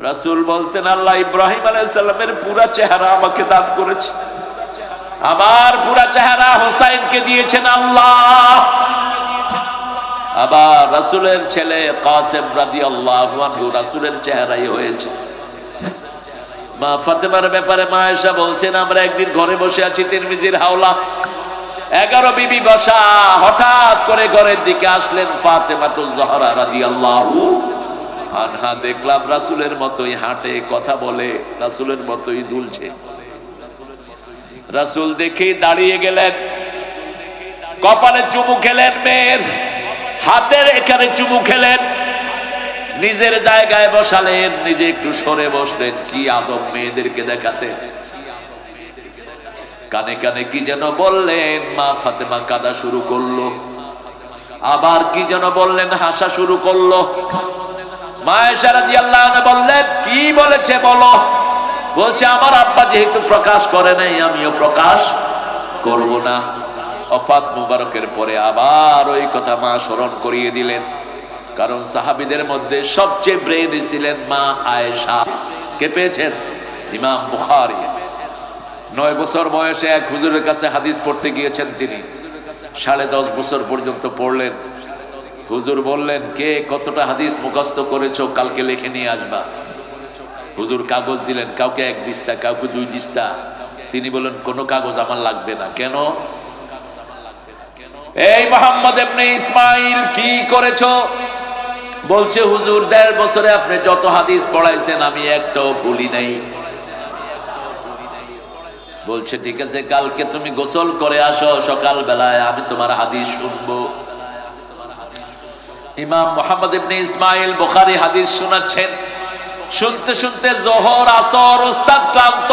রাসূল বলতেন, আল্লাহ ইব্রাহিম আলাইহিস সালামের পুরা চেহারা আমাকে দান করেছে, আমার পুরা চেহারা হোসাইনকে দিয়েছেন আল্লাহ। আবার রাসূলের ছেলে কাসেম রাদিয়াল্লাহু আনহু রাসূলের চেহারাই হয়েছে। মা ফাতেমার ব্যাপারে মা আয়েশা বলছেন, আমরা একদিন ঘরে বসে আছি, তিরমিজির হাওলা, 11 বিবি বসা, হঠাৎ করে ঘরের দিকে আসলেন ফাতেমাতুজ জহরা রাদিয়াল্লাহু আনহা। দেখলাম রাসূলের মতোই হাঁটে, কথা বলে, রাসূলের মতোই দুলছে। রাসূল দেখে দাঁড়িয়ে গেলেন, কপালে চুমু খেলেন, মেয়ের হাতের এখানে চুমু খেলেন, নিজের জায়গায় বসালেন, নিজে একটু সরে বসলেন। কি আদব মেয়েদেরকে দেখাতে। কানে কানে কি যেন বললেন, মা ফাতেমা কাঁদা শুরু করলো। আবার কি যেন বললেন, হাসা শুরু করলো। মা আয়েশা রাদিয়াল্লাহু আনহা বললেন, কি বলেছে বলো? বলছে, আমার আব্বা যেহেতু প্রকাশ করে নাই, আমিও প্রকাশ করব না। ওফাত মুবারকের পরে আবার ওই কথা মা স্মরণ করিয়ে দিলেন। কারণ সাহাবীদের মধ্যে সবচেয়ে ব্রেইনি ছিলেন মা আয়েশা। কে পেয়েছেন? ইমাম বুখারী। 9 বছর বয়সে এক হুজুরের কাছে হাদিস পড়তে গিয়েছেন তিনি। 10.5 বছর পর্যন্ত পড়লেন। হুজুর বললেন, কে কতটা হাদিস মুখস্থ করেছো কালকে লিখে নিয়ে আসবা। হুজুর কাগজ দিলেন, কাউকে 1 দিস্তা, কাউকে 2 দিস্তা। তিনি বললেন, কোনো কাগজ আমার লাগবে না। কেন? এই মুহাম্মদ ইবনে ইসমাইল কি করেছো? বলছে, হুজুর 1.5 বছরে আপনি যত হাদিস পড়াইছেন আমি একটাও ভুলি নাই। বলছে, ঠিক আছে, কালকে তুমি গোসল করে আসো সকাল বেলায়, আমি তোমার হাদিস শুনবো। ইমাম মুহাম্মদ ইবনে ইসমাইল বুখারী হাদিস শোনাচ্ছেন। শুনতে শুনতে যোহর আসর ওস্তাদ ক্লান্ত,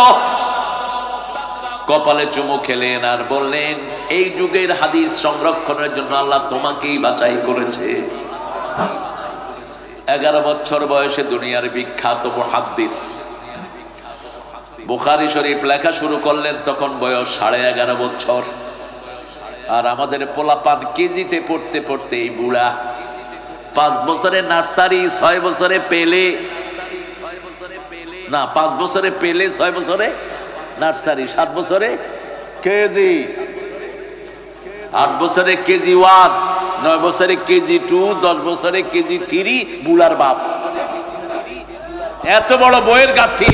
কপালে চুমু খেলেন আর বললেন, এই যুগের হাদিস সংরক্ষণের জন্য আল্লাহ তোমাকেই বাছাই করেছে। 11 বছর বয়সে দুনিয়ার বিখ্যাত মুহাদ্দিস বুখারী শরীফ লেখা শুরু করলেন, তখন বয়স 11.5 বছর। আর আমাদের পোলাপান কেজিতে পড়তে পড়তে এই বুড়া। 5 বছরে নার্সারি, 6 বছরে পেলে, না 5 বছরে পেলে, 6 বছরে নার্সারি, 7 বছরে কেজি, 8 বছরে কেজি 1, 9 বছরে কেজি 2, 10 বছরে কেজি 3, বুলার বাপ। এত বড় বইয়ের গাঠি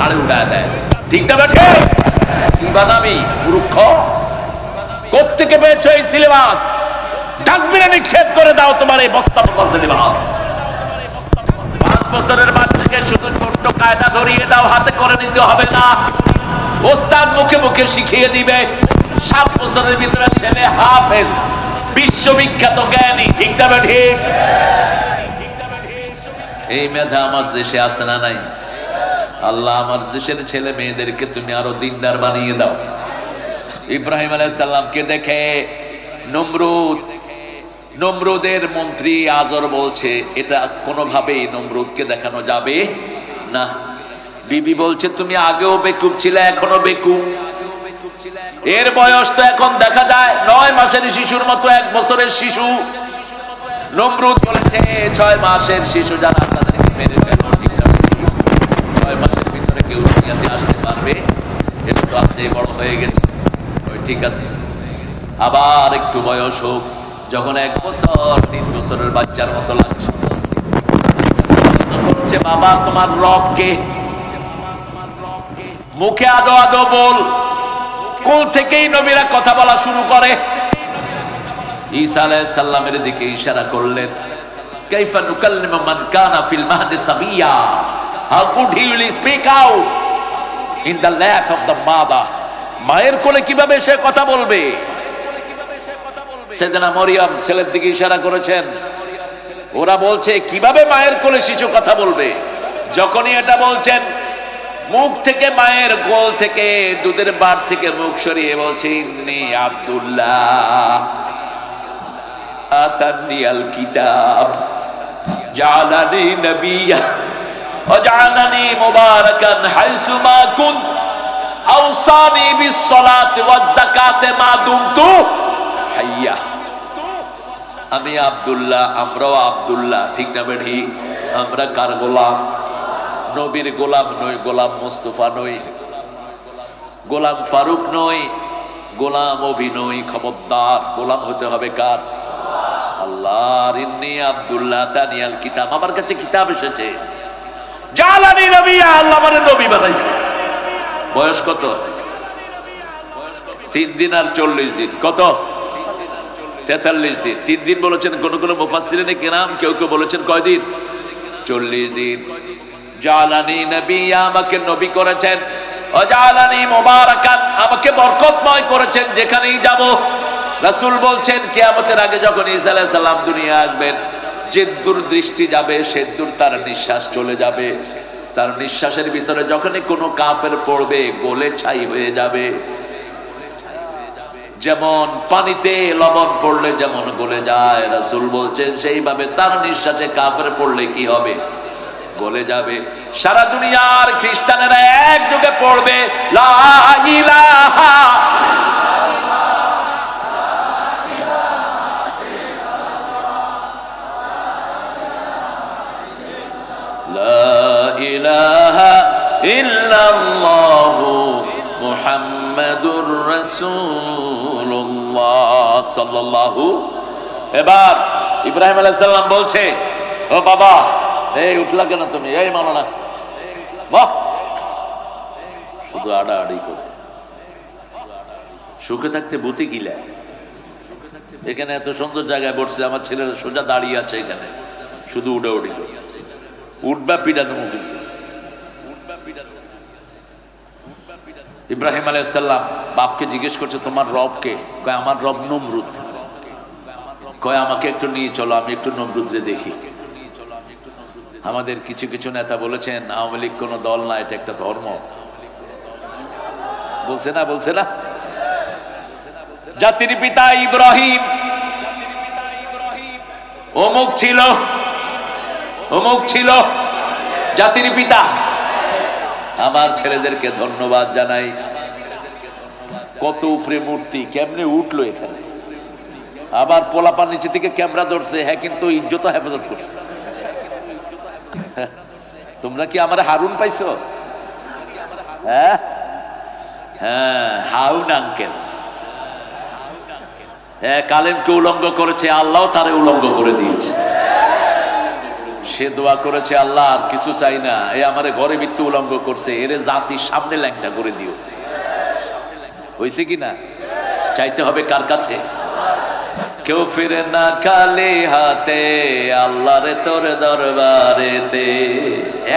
গাড়ি উঠায় দেয়। ঠিক না বেঠে? কি বানাবি মূর্খ? কোত্থেকে পেয়েছো এই সিলেবাস? ডাস্টবিনে নিক্ষেপ করে দাও তোমার এই বস্তা বস্তা সিলেবাস। 5 বছরের বাচ্চাকে শুধু ছোট্ট কায়দা ধরিয়ে দাও, হাতে করে নিতে হবে না, ওস্তাদ মুখে মুখে শিখিয়ে দিবে। 7 বছরের ভিতরে ছেলে হাফেজ, বিশ্ববিখ্যাত জ্ঞানী। ঠিক না ঠিক? এই মেধা আমার দেশে আছে না নাই? আল্লাহ আমার দেশের ছেলে মেয়েদেরকে তুমি আরো দিনদার বানিয়ে দাও। ইব্রাহিম আলাইহিস সালামকে দেখে নমরুদের মন্ত্রী আজর বলছে, এটা কোনোভাবেই নমরুদকে দেখানো যাবে না। বিবি বলছে, তুমি আগেও বেকুব ছিলে, এখনো বেকুব। এর বয়স তো এখন দেখা যায় 9 মাসের শিশুর মতো, 1 বছরের শিশু। নমরুদ বলেছে, 6 মাসের শিশু যারা তাদেরকে মেরে ফেলো। 6 মাসের ভিতরে কেউ দুনিয়াতে আসতে পারবে? এটা তো আজ বড় হয়ে গেছে। ওই ঠিক আছে, আবার একটু বয়স হোক, যখন 1 বছর 3 বছরের বাচ্চার মতো লাগছে। বাবা তোমার রব কে? মুখে আদো আদো বল। কোল থেকেই নবীরা কথা বলা শুরু করে। ঈসা আলাইহিস সালামের দিকে ইশারা করলেন, কাইফা নুকাল্লিমু মান কানা ফিল মাহদি সাবিয়া, how could he will speak out in the lap of the mother. মায়ের কোলে কিভাবে সে কথা বলবে? সাইয়েদনা মরিয়ম ছেলের দিকে ইশারা করেছেন। ওরা বলছে, কিভাবে মায়ের কোলে শিশু কথা বলবে? যখনই এটা বলছেন, মুখ থেকে, মায়ের কোল থেকে, দুধের বাট থেকে মুখ সরিয়ে বলছে ইন্নী আব্দুল্লাহ আতানিয়াল কিতাব জাআলানি নবিয়্যা ওয়া জাআলানি মুবারাকান হাইসুমা কুনত আওসানি বিস-সালাতি ওয়াজ-যাকাতি মা দুমতু হাইয়া। আমি আব্দুল্লাহ, আমরাও আব্দুল্লাহ, ঠিক না বেঠি? আমরা কার গোলাম? নবীর গোলাম নই, গোলাম মুস্তাফা নই, গোলাম ফারুক নই, গোলাম অভিনয়। খবরদার, গোলাম হতে হবে কার? আল্লাহর। ইন্নী আব্দুল্লাহ তানিয়াল কিতাব, আমার কাছে কিতাব এসেছে। জালানি নবিয়া, আল্লাহ আমারে নবী বানাইছে। বয়স কত? 3 দিন আর 40 দিন। কত? 43 দিন। 3 দিন বলেছেন কোন কোন মুফাসসিরিনে কিরাম, কেউ কেউ বলেছেন কয়দিন? 40 দিন। জালানি নবিয়া, আমাকে নবী করেছেন। ওয়াজআলানি মুবারাকান, আমাকে বরকতময় করেছেন যেখানেই যাব। রাসূল বলছেন কিয়ামতের আগে যখন ঈসা আলাইহিস সালাম দুনিয়া আসবেন, যে দূর দৃষ্টি যাবে সে দূর তার নিঃশ্বাস চলে যাবে। তার নিঃশ্বাসের ভিতরে যখনই কোনো কাফের পড়বে গলে ছাই হয়ে যাবে। যেমন পানিতে লবণ পড়লে যেমন গলে যায়, রাসূল বলছেন সেইভাবে তার নিঃশ্বাসে কাফের পড়লে কি হবে? গলে যাবে। সারা দুনিয়ার খ্রিস্টানেরা একযোগে পড়বে লা ইলাহা লা ইলাহা ইল্লাল্লাহু মুহাম্মাদুর রাসূলুল্লাহ সাল্লাল্লাহু। এবার ইব্রাহিম আলাইহিস সালাম বলছে, ও বাবা, এই উঠলা কেন তুমি? এই মানো না, বাহ, শুধু আড়াআড়ি করে। সুখে থাকতে ভূতি গিলা। এখানে এত সুন্দর জায়গায় বসছে, আমার ছেলেরা সোজা দাঁড়িয়ে আছে এখানে, শুধু উড়াউড়ি করে। উঠবা পিডা তুমি কিন্তু। ইব্রাহিম আলাইহিস সালাম বাপকে জিজ্ঞেস করছে, তোমার রব কে? কয় আমার রব নমরুদ। কয় আমাকে একটু নিয়ে চলো, আমি একটু নমরুদরে দেখি। আমাদের কিছু কিছু নেতা বলেছেন আওয়ামী লীগ কোন দল না, এটা একটা ধর্ম। বলছে না, বলছে না? জাতির পিতা ইব্রাহিম অমুক ছিল, অমুক ছিল, জাতির পিতা। আমার ছেলেদেরকে ধন্যবাদ জানাই। কত উপরে মূর্তি, কেমনে উঠলো এখানে। আবার পোলাপান নিচে থেকে ক্যামেরা ধরছে, হ্যাঁ, কিন্তু ইজ্জত হেফাজত করছে। তোমরা কি আমার হারুন পাইছো? হ্যাঁ হ্যাঁ, হারুন আঙ্কেল। হ্যাঁ, কালেমকে উলঙ্গ করেছে, আল্লাহ তারে উলঙ্গ করে দিয়েছে। সে দোয়া করেছে, আল্লাহ আর কিছু চাই না, এ আমারে ঘরে ভিত্তি উলঙ্গ করছে, এরে জাতির সামনে ল্যাংটা করে দিও। হয়েছে কি না? চাইতে হবে কার কাছে? কেউ ফিরে না খালি হাতে, আল্লাহরে তোর দরবারেতে।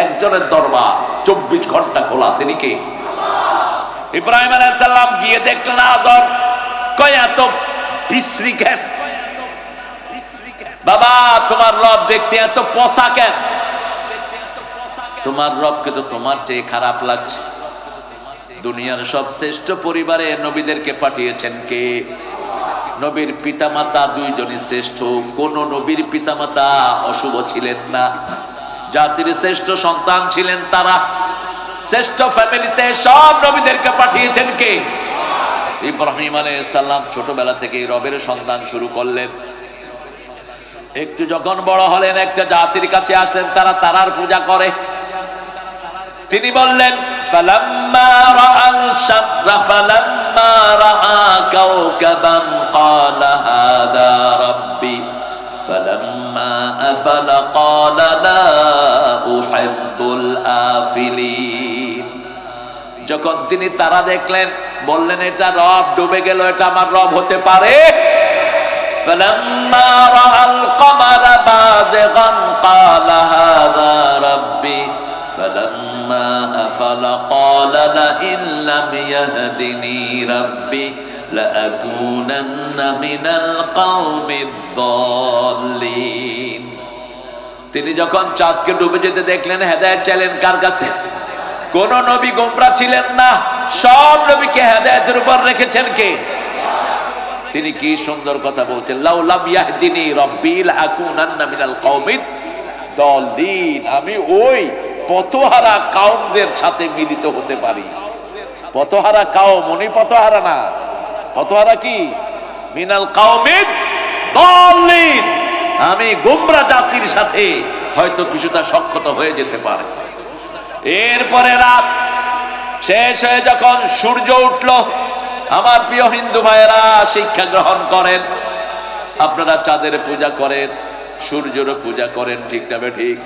একজনের দরবার 24 ঘন্টা খোলা, তিনি কে? ইব্রাহিম আলাইহিস সালাম গিয়ে দেখলেন আদর। কয় এত বিশ্রী কেন বাবা? তোমার রব দেখতে এত পচা কেন? তোমার রবকে তো তোমার চেয়ে খারাপ লাগছে। দুনিয়ার সব শ্রেষ্ঠ পরিবারে নবীদেরকে পাঠিয়েছেন কে? নবীর পিতামাতা দুইজনই শ্রেষ্ঠ, কোন নবীর পিতামাতা অশুভ ছিলেন না। জাতির শ্রেষ্ঠ সন্তান ছিলেন তারা। শ্রেষ্ঠ ফ্যামিলিতে সব নবীদেরকে পাঠিয়েছেন কে? ইব্রাহিম আলাইহিস সালাম ছোটবেলা থেকেই রবের সন্ধান শুরু করলেন। একটু যখন বড় হলেন, একটা জাতির কাছে আসলেন, তারা তারার পূজা করে। তিনি বললেন, ফালাম্মা রাআল শামসা ফালাম্মা রাআ কাওকাবান ক্বালা হাযা রাব্বি ফালাম্মা আফালা ক্বালা লা উহিব্বুল আফিলিন। যখন তিনি তারা দেখলেন, বললেন এটা রব, ডুবে গেল, এটা আমার রব হতে পারে। ফালাম্মা রাআল কমারা বাযিগান ক্বালা হাযা রাব্বি ফালাম্মা আফালা ক্বালা লা ইন লাম ইয়াহদিনি রাব্বি লাআকুনান্না মিনাল কওমিদ দাল্লিন। তিনি যখন চাঁদকে ডুবে যেতে দেখলেন, হেদায়েত চাইলেন কার কাছে? কোন নবী গোমরা ছিলেন না, সব নবীকে হেদায়েতের উপর রেখেছেন কে? তিনি কি সুন্দর কথা বলছেন, লাউলাম ইয়াহদিনি রাব্বি লাকুনান্না মিনাল কওমিদ দাল্লিন। আমি ওই পথহারা কওমদের সাথে মিলিত হতে পারি। পথহারা কওম, উনি পথহারা না, পথহারা কি? মিনাল কওমিদ দাল্লিন। আমি গোমরা জাতির সাথে হয়তো কিছুটা সক্ষত হয়ে যেতে পারে। এরপরে রাত শেষ হয়ে যখন সূর্য উঠল, আমার প্রিয় হিন্দু ভাইয়েরা শিক্ষা গ্রহণ করেন। আপনারা চাঁদের পূজা করেন, সূর্যের পূজা করেন, ঠিক না ঠিক?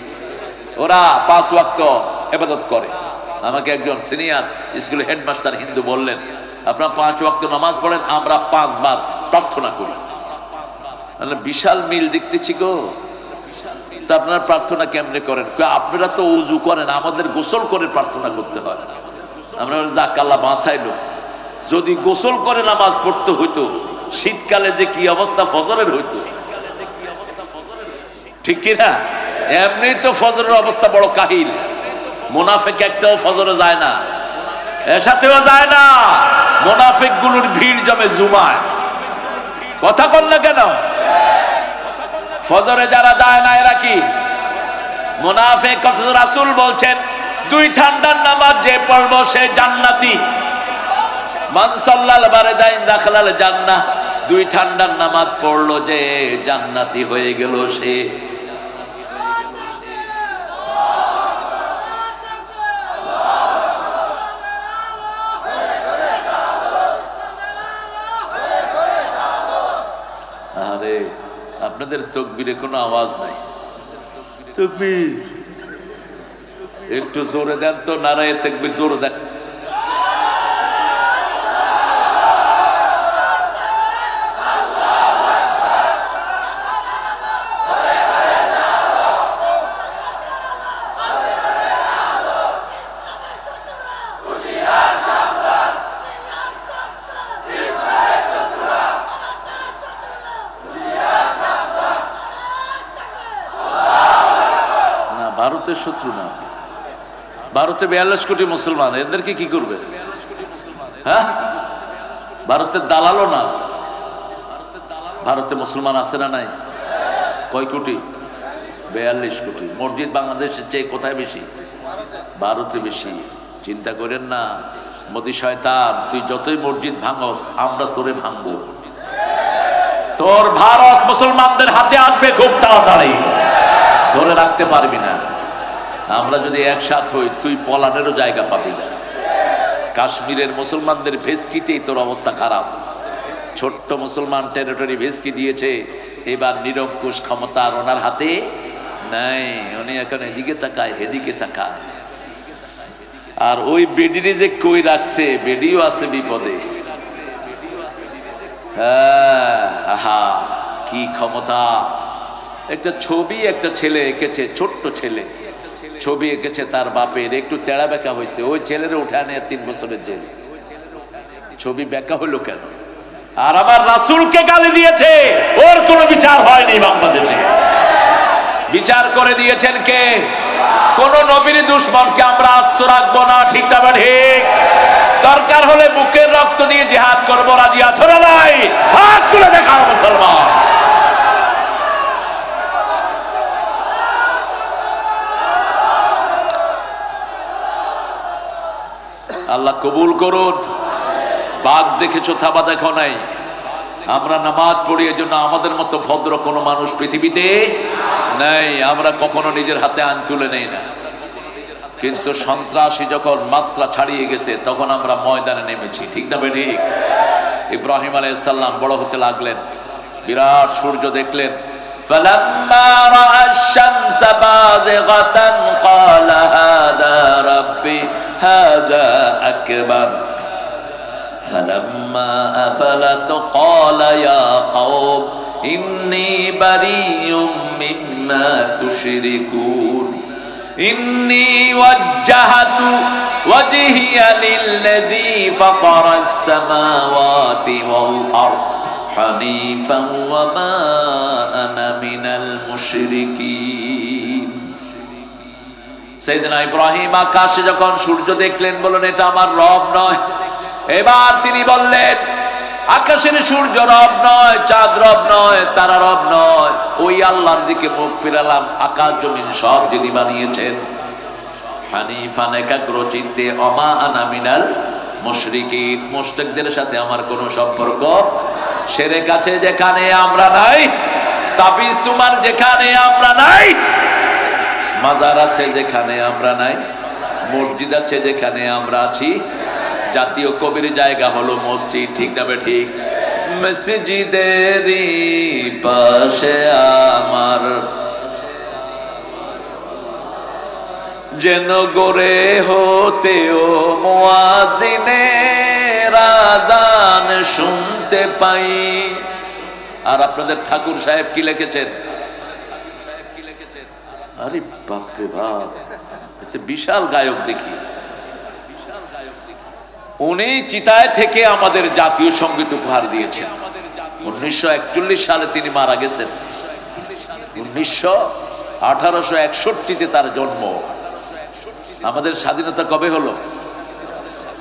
ওরা 5 ওয়াক্ত ইবাদত করে। আমাকে একজন সিনিয়র স্কুলের হেডমাস্টার হিন্দু বললেন, আপনারা 5 ওয়াক্ত নামাজ পড়েন, আমরা 5 বার প্রার্থনা করি। বিশাল মিল দেখতেছি গো। তা আপনারা প্রার্থনা কেমনে করেন? আপনারা তো উজু করেন, আমাদের গোসল করে প্রার্থনা করতে হয়। আমরা যাক আল্লাহ বাঁচাইলো। যদি গোসল করে নামাজ পড়তে হইতো, শীতকালে যে কি অবস্থা ফজরের হইতো, ঠিক কিনা? এমনি তো ফজরের অবস্থা বড় কাহিল। মুনাফিক একটাও ফজরে যায় না, এর সাথেও যায় না। মুনাফিক গুলোর ভিড় জমে জুমায়। কথা বল না কেন? ফজরে যারা যায় না এরা কি মুনাফিক? রাসূল বলছেন 2 ঠান্ডার নামাজ যে পড়বো সে জান্নাতি। মান সাল্লাল বারদাইন দাখালাল জান্নাহ। 2 ঠান্ডার নামাজ পড়লো যে জান্নাতি হয়ে গেল সে। আরে আপনাদের তাকবীরে কোনো আওয়াজ নাই। তাকবীর একটু জোরে দেন তো, নারায়ে তাকবীর জোরে দেন। ভারতের শত্রু না, ভারতে 42 কোটি মুসলমান, এদেরকে কি করবে? হ্যাঁ, ভারতের দালালও না। ভারতে মুসলমান আছে না নাই? কয় কোটি? 42 কোটি। মসজিদ বাংলাদেশের চেয়ে কোথায় বেশি? ভারতে বেশি। চিন্তা করেন না, মোদি শয়তান, তুই যতই মসজিদ ভাঙস, আমরা তোরে ভাঙবো। তোর ভারত মুসলমানদের হাতে আসবে খুব তাড়াতাড়ি, ধরে রাখতে পারবি না। আমরা যদি একসাথ হই, তুই পলানেরও জায়গা পাবি না। কাশ্মীরের মুসলমানদের ভেস্কিতেই তোর অবস্থা খারাপ। ছোট্ট মুসলমান টেরিটরি ভেস্কি দিয়েছে, এবার নিরঙ্কুশ ক্ষমতা আর ওনার হাতে নাই। উনি এখন এদিকে তাকায়, এদিকে তাকায়। আর ওই বেডিরে যে কই রাখছে, বেডিও আছে বিপদে। হ্যাঁ, আহা কি ক্ষমতা! একটা ছবি একটা ছেলে এঁকেছে, ছোট্ট ছেলে ছবি এঁকেছে তার বাপের, একটু তেড়া বেঁকা হয়েছে, ওই ছেলের উঠে আনে 3 বছরের জেল। ছবি বেঁকা হলো কেন? আর আমার রাসূলকে গালি দিয়েছে, ওর কোনো বিচার হয়নি বাংলাদেশে। বিচার করে দিয়েছেন কে? কোন নবীর দুশমনকে আমরা আস্ত রাখবো না, ঠিক না ঠিক? দরকার হলে বুকের রক্ত দিয়ে জিহাদ করবো, রাজি আছো না নাই? হাত তুলে দেখাও মুসলমান। আল্লাহ কবুল করুন। বাঘ দেখেছো, থাবা দেখো নাই। আমরা নামাজ পড়ি, এর জন্য আমাদের মতো ভদ্র কোনো মানুষ পৃথিবীতে নাই। আমরা কখনো নিজের হাতে আইন তুলে নেই না। কিন্তু সন্ত্রাসী যখন মাত্রা ছাড়িয়ে গেছে, তখন আমরা ময়দানে নেমেছি, ঠিক না ঠিক? ইব্রাহিম আলাইহিস সালাম বড় হতে লাগলেন, বিরাট সূর্য দেখলেন। فلما رأى الشمس بازغة قال هذا ربي هذا أكبر فلما أفلت قال يا قوم إني بريء مما تشركون إني وجهت وجهي للذي فطر السماوات والأرض حنيفا وما أنا من المشركين সাইয়েদনা ইব্রাহিম আকাশে যখন সূর্য দেখলেন বললেন এটা আমার রব নয়। এবার তিনি বললেন আকাশের সূর্য রব নয়, চাঁদ রব নয়, তারা রব নয়, ওই আল্লাহর দিকে মুখ ফিরালাম, আকাশ জমিন সব যিনি বানিয়েছেন। হানিফান একাগ্র চিত্তে ওমা আনা মিনাল মুশরিকিন, মুশরিকদের সাথে আমার কোনো সম্পর্ক। শিরক আছে যেখানে আমরা নাই, তাবিজ তোমার যেখানে আমরা নাই, মাজার আছে যেখানে আমরা নাই, মসজিদ আছে যেখানে আমরা আছি, জাতীয় কবির জায়গা হলো মসজিদ, ঠিক না ঠিক? মসজিদেরই পাশে আমার যেন গড়ে হতেও মুয়াজ্জিনের আযান শুনতে পাই। আর আপনাদের ঠাকুর সাহেব কি লিখেছেন? আরে বাপরে বাপ, এটা বিশাল গায়ক দেখি। উনি চিতায় থেকে আমাদের জাতীয় সঙ্গীত উপহার দিয়েছেন। 1941 সালে তিনি মারা গেছেন। 1861-তে তার জন্ম। আমাদের স্বাধীনতা কবে হলো?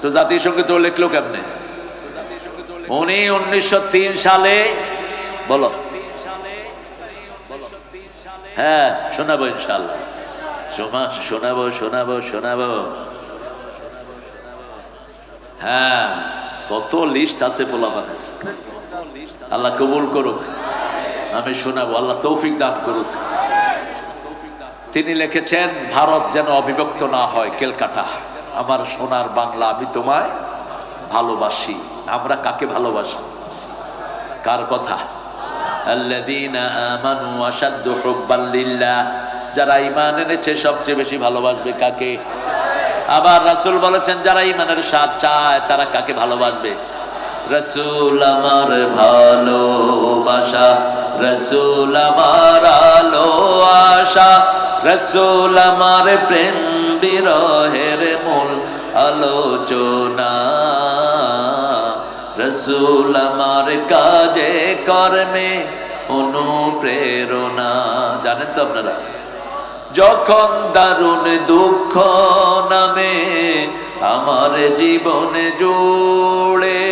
তো জাতীয় সঙ্গীত লিখলো কেমনে? উনি 1903 সালে, বলো, হ্যাঁ শোনাবো ইনশাআল্লাহ, শোনাবো শোনাবো শোনাবো। হ্যাঁ, কত লিস্ট আছে পোলাপানের, আল্লাহ কবুল করুক। আমি শোনাবো, আল্লাহ তৌফিক দান করুক। তিনি লিখেছেন ভারত যেন অবিভক্ত না হয়, কেলকাটা আমার সোনার বাংলা, আমি তোমায় ভালোবাসি। আমরা কাকে ভালোবাসি? কার কথা? আল্লাযীনা আমানু আশাদ্দু হুব্বান লিল্লাহ, যারা ঈমান এনেছে সবচেয়ে বেশি ভালোবাসবে কাকে? আবার রাসূল বলেছেন যারা ঈমানের স্বাদ চায় তারা কাকে ভালোবাসবে? রাসূল আমার ভালোবাসা, রাসূল আমার আলো আশা, রাসূল আমার প্রেম বিরহের মূল আলোচনা, রাসূল আমার কাজে কর্মে অনুপ্রেরণা। জানেন তো আপনারা, যখন দারুণ দুঃখ নামে আমার জীবনে জুড়ে,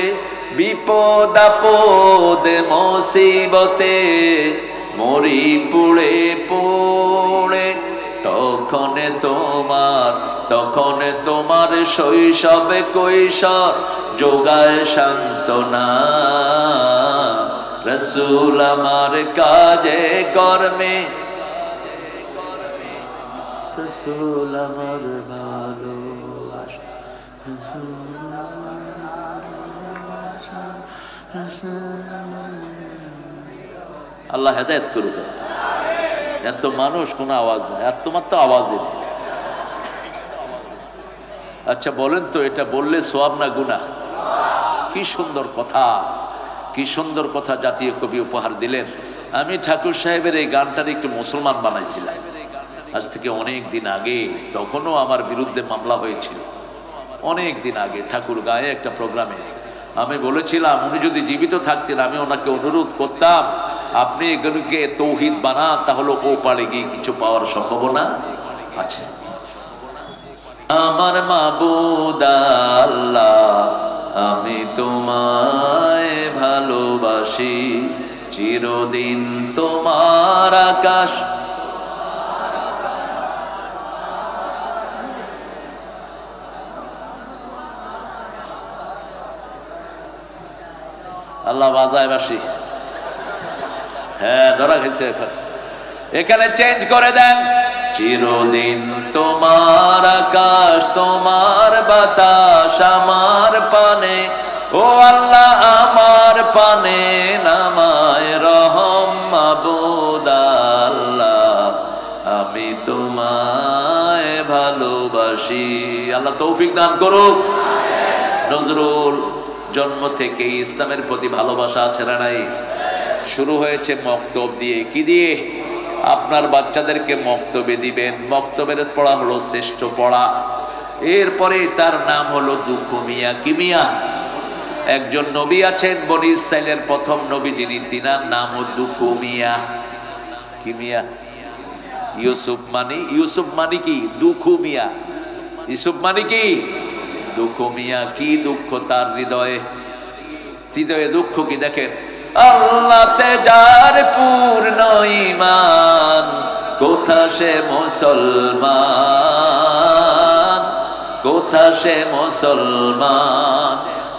বিপদ আপদ মুসিবতে মরি পুড়ে পুড়ে, তখন তোমার শৈশবে কৈশোর যোগায় সান্ত্বনা, রাসূল আমার কাজে কর্মে, রাসূল আমার ভালোবাসা। আল্লাহ হেদায়েত করুক। এত মানুষ, কোন আওয়াজ নাই, আর তোমার তো আওয়াজই নেই। আচ্ছা বলেন তো, এটা বললে সওয়াব না গুনাহ? কি সুন্দর কথা, কি সুন্দর কথা জাতীয় কবি উপহার দিলেন। আমি ঠাকুর সাহেবের এই গানটার একটু মুসলমান বানাইছিলাম আজ থেকে অনেক দিন আগে। তখনও আমার বিরুদ্ধে মামলা হয়েছিল অনেক দিন আগে। ঠাকুর গায়ে একটা প্রোগ্রামে আমি বলেছিলাম উনি যদি জীবিত থাকতেন আমি ওনাকে অনুরোধ করতাম আপনি এগুলোকে তৌহিদ বানান, তাহলে ও পারে গিয়ে কিছু পাওয়ার সম্ভাবনা আছে। আমার মাবুদ আল্লাহ, আমি তোমায় ভালোবাসি, চিরদিন তোমার আকাশ আল্লাহ বাজায় বাসি। হ্যাঁ ধরা গেছে, এখানে চেঞ্জ করে দেন। চিরদিন তোমার আকাশ, তোমার বাতাস আমার পানে, ও আল্লাহ আমার পানে নামায় রহম মাবুদ আল্লাহ, আমি তোমায় ভালোবাসি। আল্লাহ তৌফিক দান করুক। নজরুল জন্ম থেকে ইসলামের প্রতি ভালোবাসা আছে না নাই? শুরু হয়েছে মক্তব দিয়ে। কি দিয়ে? আপনার বাচ্চাদেরকে মক্তবে দিবেন। মক্তবের পড়া হলো শ্রেষ্ঠ পড়া। এরপরে তার নাম হলো দুঃখ মিয়া। কি মিয়া? একজন নবী আছেন বনি ইসরাইলের প্রথম নবী যিনি, তিনার নাম ও দুঃখ মিয়া। কি মিয়া? ইউসুফ মানি কি? দুঃখু মিয়া। ইউসুফ মানি কি? দুঃখু মিয়া। কি দুঃখ তার হৃদয়ে? হৃদয়ে দুঃখ কি দেখেন, আল্লাহতে যার পূর্ণ ঈমান, কোথা সে মুসলমান, কোথা সে মুসলমান,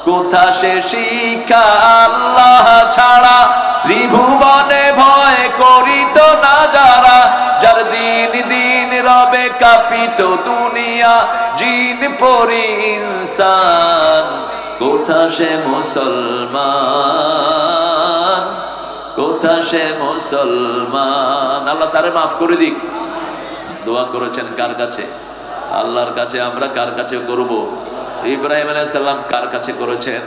কোথা সে শিক্ষা আল্লাহ ছাড়া, ত্রিভুবনে ভয় করিত না যারা, যার দিন দিন রবে কাঁপিত দুনিয়া, জিন পরি ইনসান, কোথা সে মুসলমান, কোথা সে মুসলমান। আল্লাহ তারে মাফ করে দিক। দোয়া করেছেন কার কাছে? আল্লাহর কাছে। আমরা কার কাছে করব? ইব্রাহিম আলাইহিস সালাম কার কাছে করেছেন?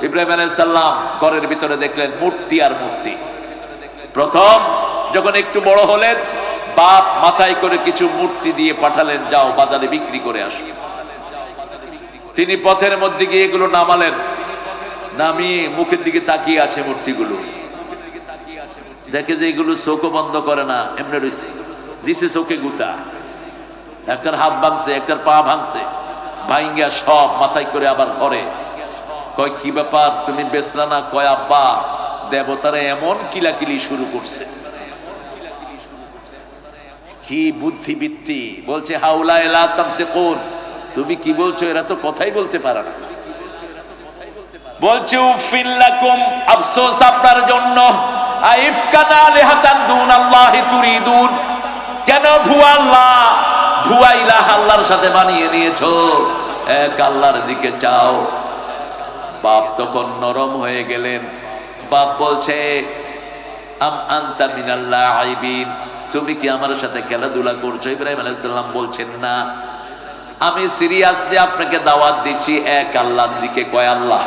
ইব্রাহিম আলাইহিস সালাম ঘরের ভিতরে দেখলেন মূর্তি আর মূর্তি। প্রথম যখন একটু বড় হলেন, বাপ মাথায় করে কিছু মূর্তি দিয়ে পাঠালেন, যাও বাজারে বিক্রি করে আসো। তিনি পথের মধ্যে গিয়ে এগুলো নামালেন, নামিয়ে মুখের দিকে তাকিয়ে আছে মূর্তিগুলো। দেখে যে এগুলো চোখও বন্ধ করে না, এমনি রয়েছে, দিছে চোখে গুতা। একটার হাত ভাঙছে, একটার পা ভাঙছে, ভাইঙ্গা সব মাথায় করে আবার ঘরে। কয় কি ব্যাপার, তুমি বেচলা না? কয় আব্বা দেবতারা এমন কিলাকিলি শুরু করছে। কি বুদ্ধিবৃত্তি! বলছে হাউলা এলা তানতিকুন, তুমি কি বলছো? এরা তো কথাই বলতে পারে না। বলছে উফিল লাকুম, আফসোস আপনার জন্য, আইফকানা আলিহাতান দুনাল্লাহি তুরিদুন, কেন ভুয়া আল্লাহ, ভুয়া ইলাহ আল্লাহর সাথে বানিয়ে নিয়েছো, এক আল্লাহর দিকে চাও। বাপ তখন নরম হয়ে গেলেন। বাপ বলছে আম আনতা মিনাল লাইবিন, তুমি কি আমার সাথে খেলাধুলা করছো? ইব্রাহিম আলাইহিস সালাম বলছেন না, আমি সিরিয়াসলি আপনাকে দাওয়াত দিচ্ছি এক আল্লাহর দিকে। কয় আল্লাহ?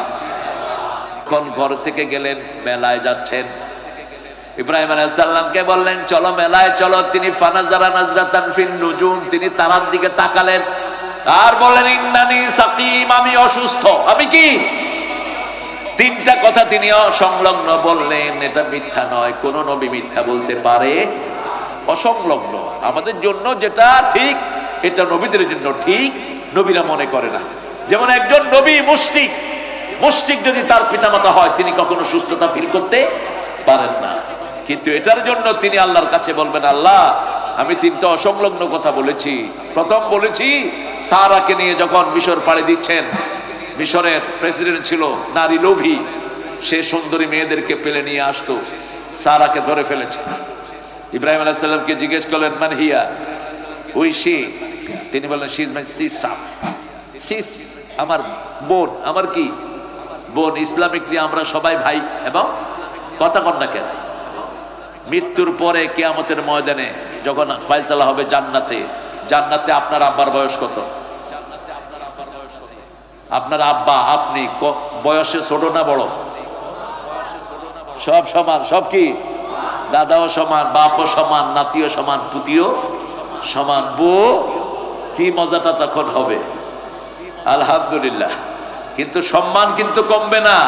কোন ঘর থেকে গেলেন, মেলায় যাচ্ছেন। ইব্রাহিম আলাইহিস সালামকে বললেন চলো মেলায় চলো। তিনি ফানাজারা নাজরাতান ফিন নুজুম, তিনি তারার দিকে তাকালেন আর বললেন ইন্নানি সাকিম, আমি অসুস্থ। আমি কি? তিনটা কথা তিনি অসংলগ্ন বললেন। এটা মিথ্যা নয়, কোন নবী মিথ্যা বলতে পারে? অসংলগ্ন। আমাদের জন্য যেটা ঠিক, এটা নবীদের জন্য ঠিক, নবীরা মনে করে না। যেমন একজন নবী মুশরিক, মুশরিক যদি তার পিতামাতা হয়, তিনি কখনো সুস্থতা ফিল করতে পারেন না। কিন্তু এটার জন্য তিনি আল্লাহর কাছে বলবেন আল্লাহ আমি তিনটা অসংলগ্ন কথা বলেছি। প্রথম বলেছি সারাকে নিয়ে যখন মিশর পাড়ি দিচ্ছেন, মিশরের প্রেসিডেন্ট ছিল নারী লোভী, সে সুন্দরী মেয়েদেরকে পেলে নিয়ে আসতো, সারাকে ধরে ফেলেছে। ইব্রাহিম আলাইহিস সালামকে জিজ্ঞেস করলেন মান হিয়া, ওই সে? তিনি বললেন she is my sister. Sis আমার বোন। আমার কি বোন? ইসলামিকলি আমরা সবাই ভাই এবং কথা কন না কেন? মৃত্যুর পরে কিয়ামতের ময়দানে যখন ফয়সালা হবে জান্নাতে, জান্নাতে আপনার আব্বার বয়স কত? আপনার আব্বা আপনি বয়সে ছোট না বড়? সব সমান। সব কি? দাদাও সমান, বাপও সমান, নাতিও সমান, পুতিও সমান। বউ কি মজাটা তখন হবে! আলহামদুলিল্লাহ। কিন্তু সম্মান কিন্তু কমবে না,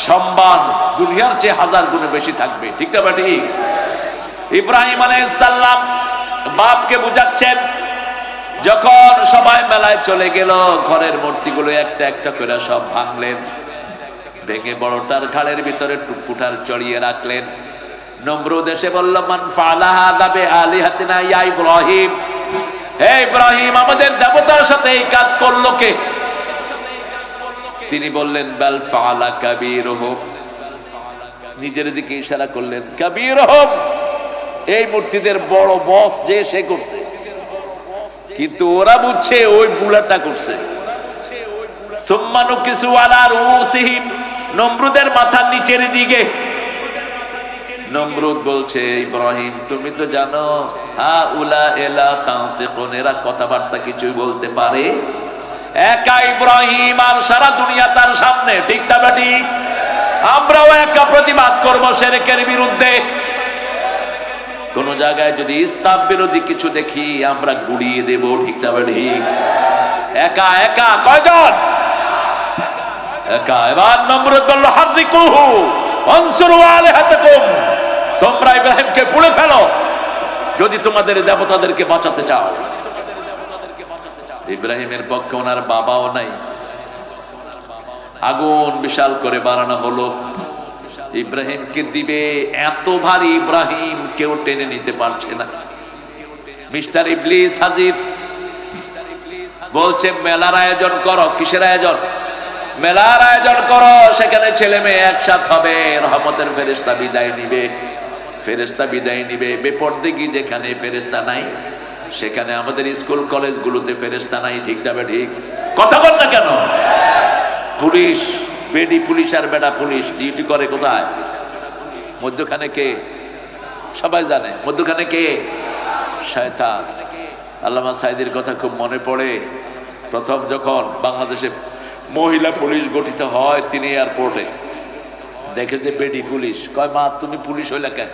সম্মান দুনিয়ার চেয়ে হাজার গুণে বেশি থাকবে। ঠিক না ঠিক? ইব্রাহিম আলাইহিস সালাম বাপকে বুঝাচ্ছেন। যখন সবাই মেলায় চলে গেল, ঘরের মূর্তিগুলো একটা একটা করে সব ভাঙলেন, ভেঙে বড়টার ঘাড়ের ভিতরে টুকুটার চড়িয়ে রাখলেন। নমরুদ এসে বলল মান ফাআলা হাযা বিআলিহাতিনা ইয়া ইব্রাহিম, হে ইব্রাহিম আমাদের দেবতার সাথে এই কাজ করলো কে? তিনি বললেন বাল ফাআলা কাবীরুহুম, নিজের দিকে ইশারা করলেন কাবীরুহুম, এই মূর্তিদের বড় বস যে সে করছে। কিন্তু ওরা বুঝছে ওই বুলাটা করছে। সুম্মা নুকিসু আলা রুসিহিম, নমরুদের মাথার নিচের দিকে। নমরুদ বলছে ইব্রাহিম তুমি তো জানো হাউলা ইলা তানতিকুন, এরা কথাবার্তা কিছুই বলতে পারে? একা ইব্রাহিম আর সারা দুনিয়া তার সামনে। ঠিক না ঠিক? আমরাও একা প্রতিবাদ করব শিরকের বিরুদ্ধে। কোন জায়গায় যদি ইসলাম বিরোধী কিছু দেখি আমরা গুড়িয়ে দেব। ঠিক না ঠিক? একা একা কয়জন? একা। এবার নমরুদ বলল হাররিকুহু ওয়ানসুরু আলিহাতাকুম, তোমরা ইব্রাহিমকে পুড়ে ফেলো। যদি তোমাদের দেবতাদেরকে বাঁচাতে চাও। ইব্রাহিমের পক্ষে ওনার বাবাও নাই, আগুন বিশাল করে বানানো হলো, ইব্রাহিমকে দিবে, এত ভারী ইব্রাহিম কেউ টেনে নিতে পারছে না। মিস্টার ইবলিস হাজির, বলছে মেলার আয়োজন করো। কিসের আয়োজন? মেলার আয়োজন করো, সেখানে ছেলে মেয়ে একসাথ হবে, রহমতের ফেরেশতা বিদায় নিবে, ফেরেশতা বিদায় নিবে। বেপরদিগি যেখানে ফেরেশতা নাই, সেখানে আমাদের স্কুল কলেজগুলোতে ফেরেশতা নাই। ঠিক যাবে? ঠিক কথা বল না কেন? পুলিশ, বেডি পুলিশ আর বেডা পুলিশ ডিউটি করে কোথায়? মধ্যখানে কে? সবাই জানে মধ্যখানে কে? শয়তান। আল্লামা সাইদির কথা খুব মনে পড়ে। প্রথম যখন বাংলাদেশে মহিলা পুলিশ গঠিত হয়, তিনি এয়ারপোর্টে দেখে যে বেডি পুলিশ। কয়, মা তুমি পুলিশ হইলা কেন?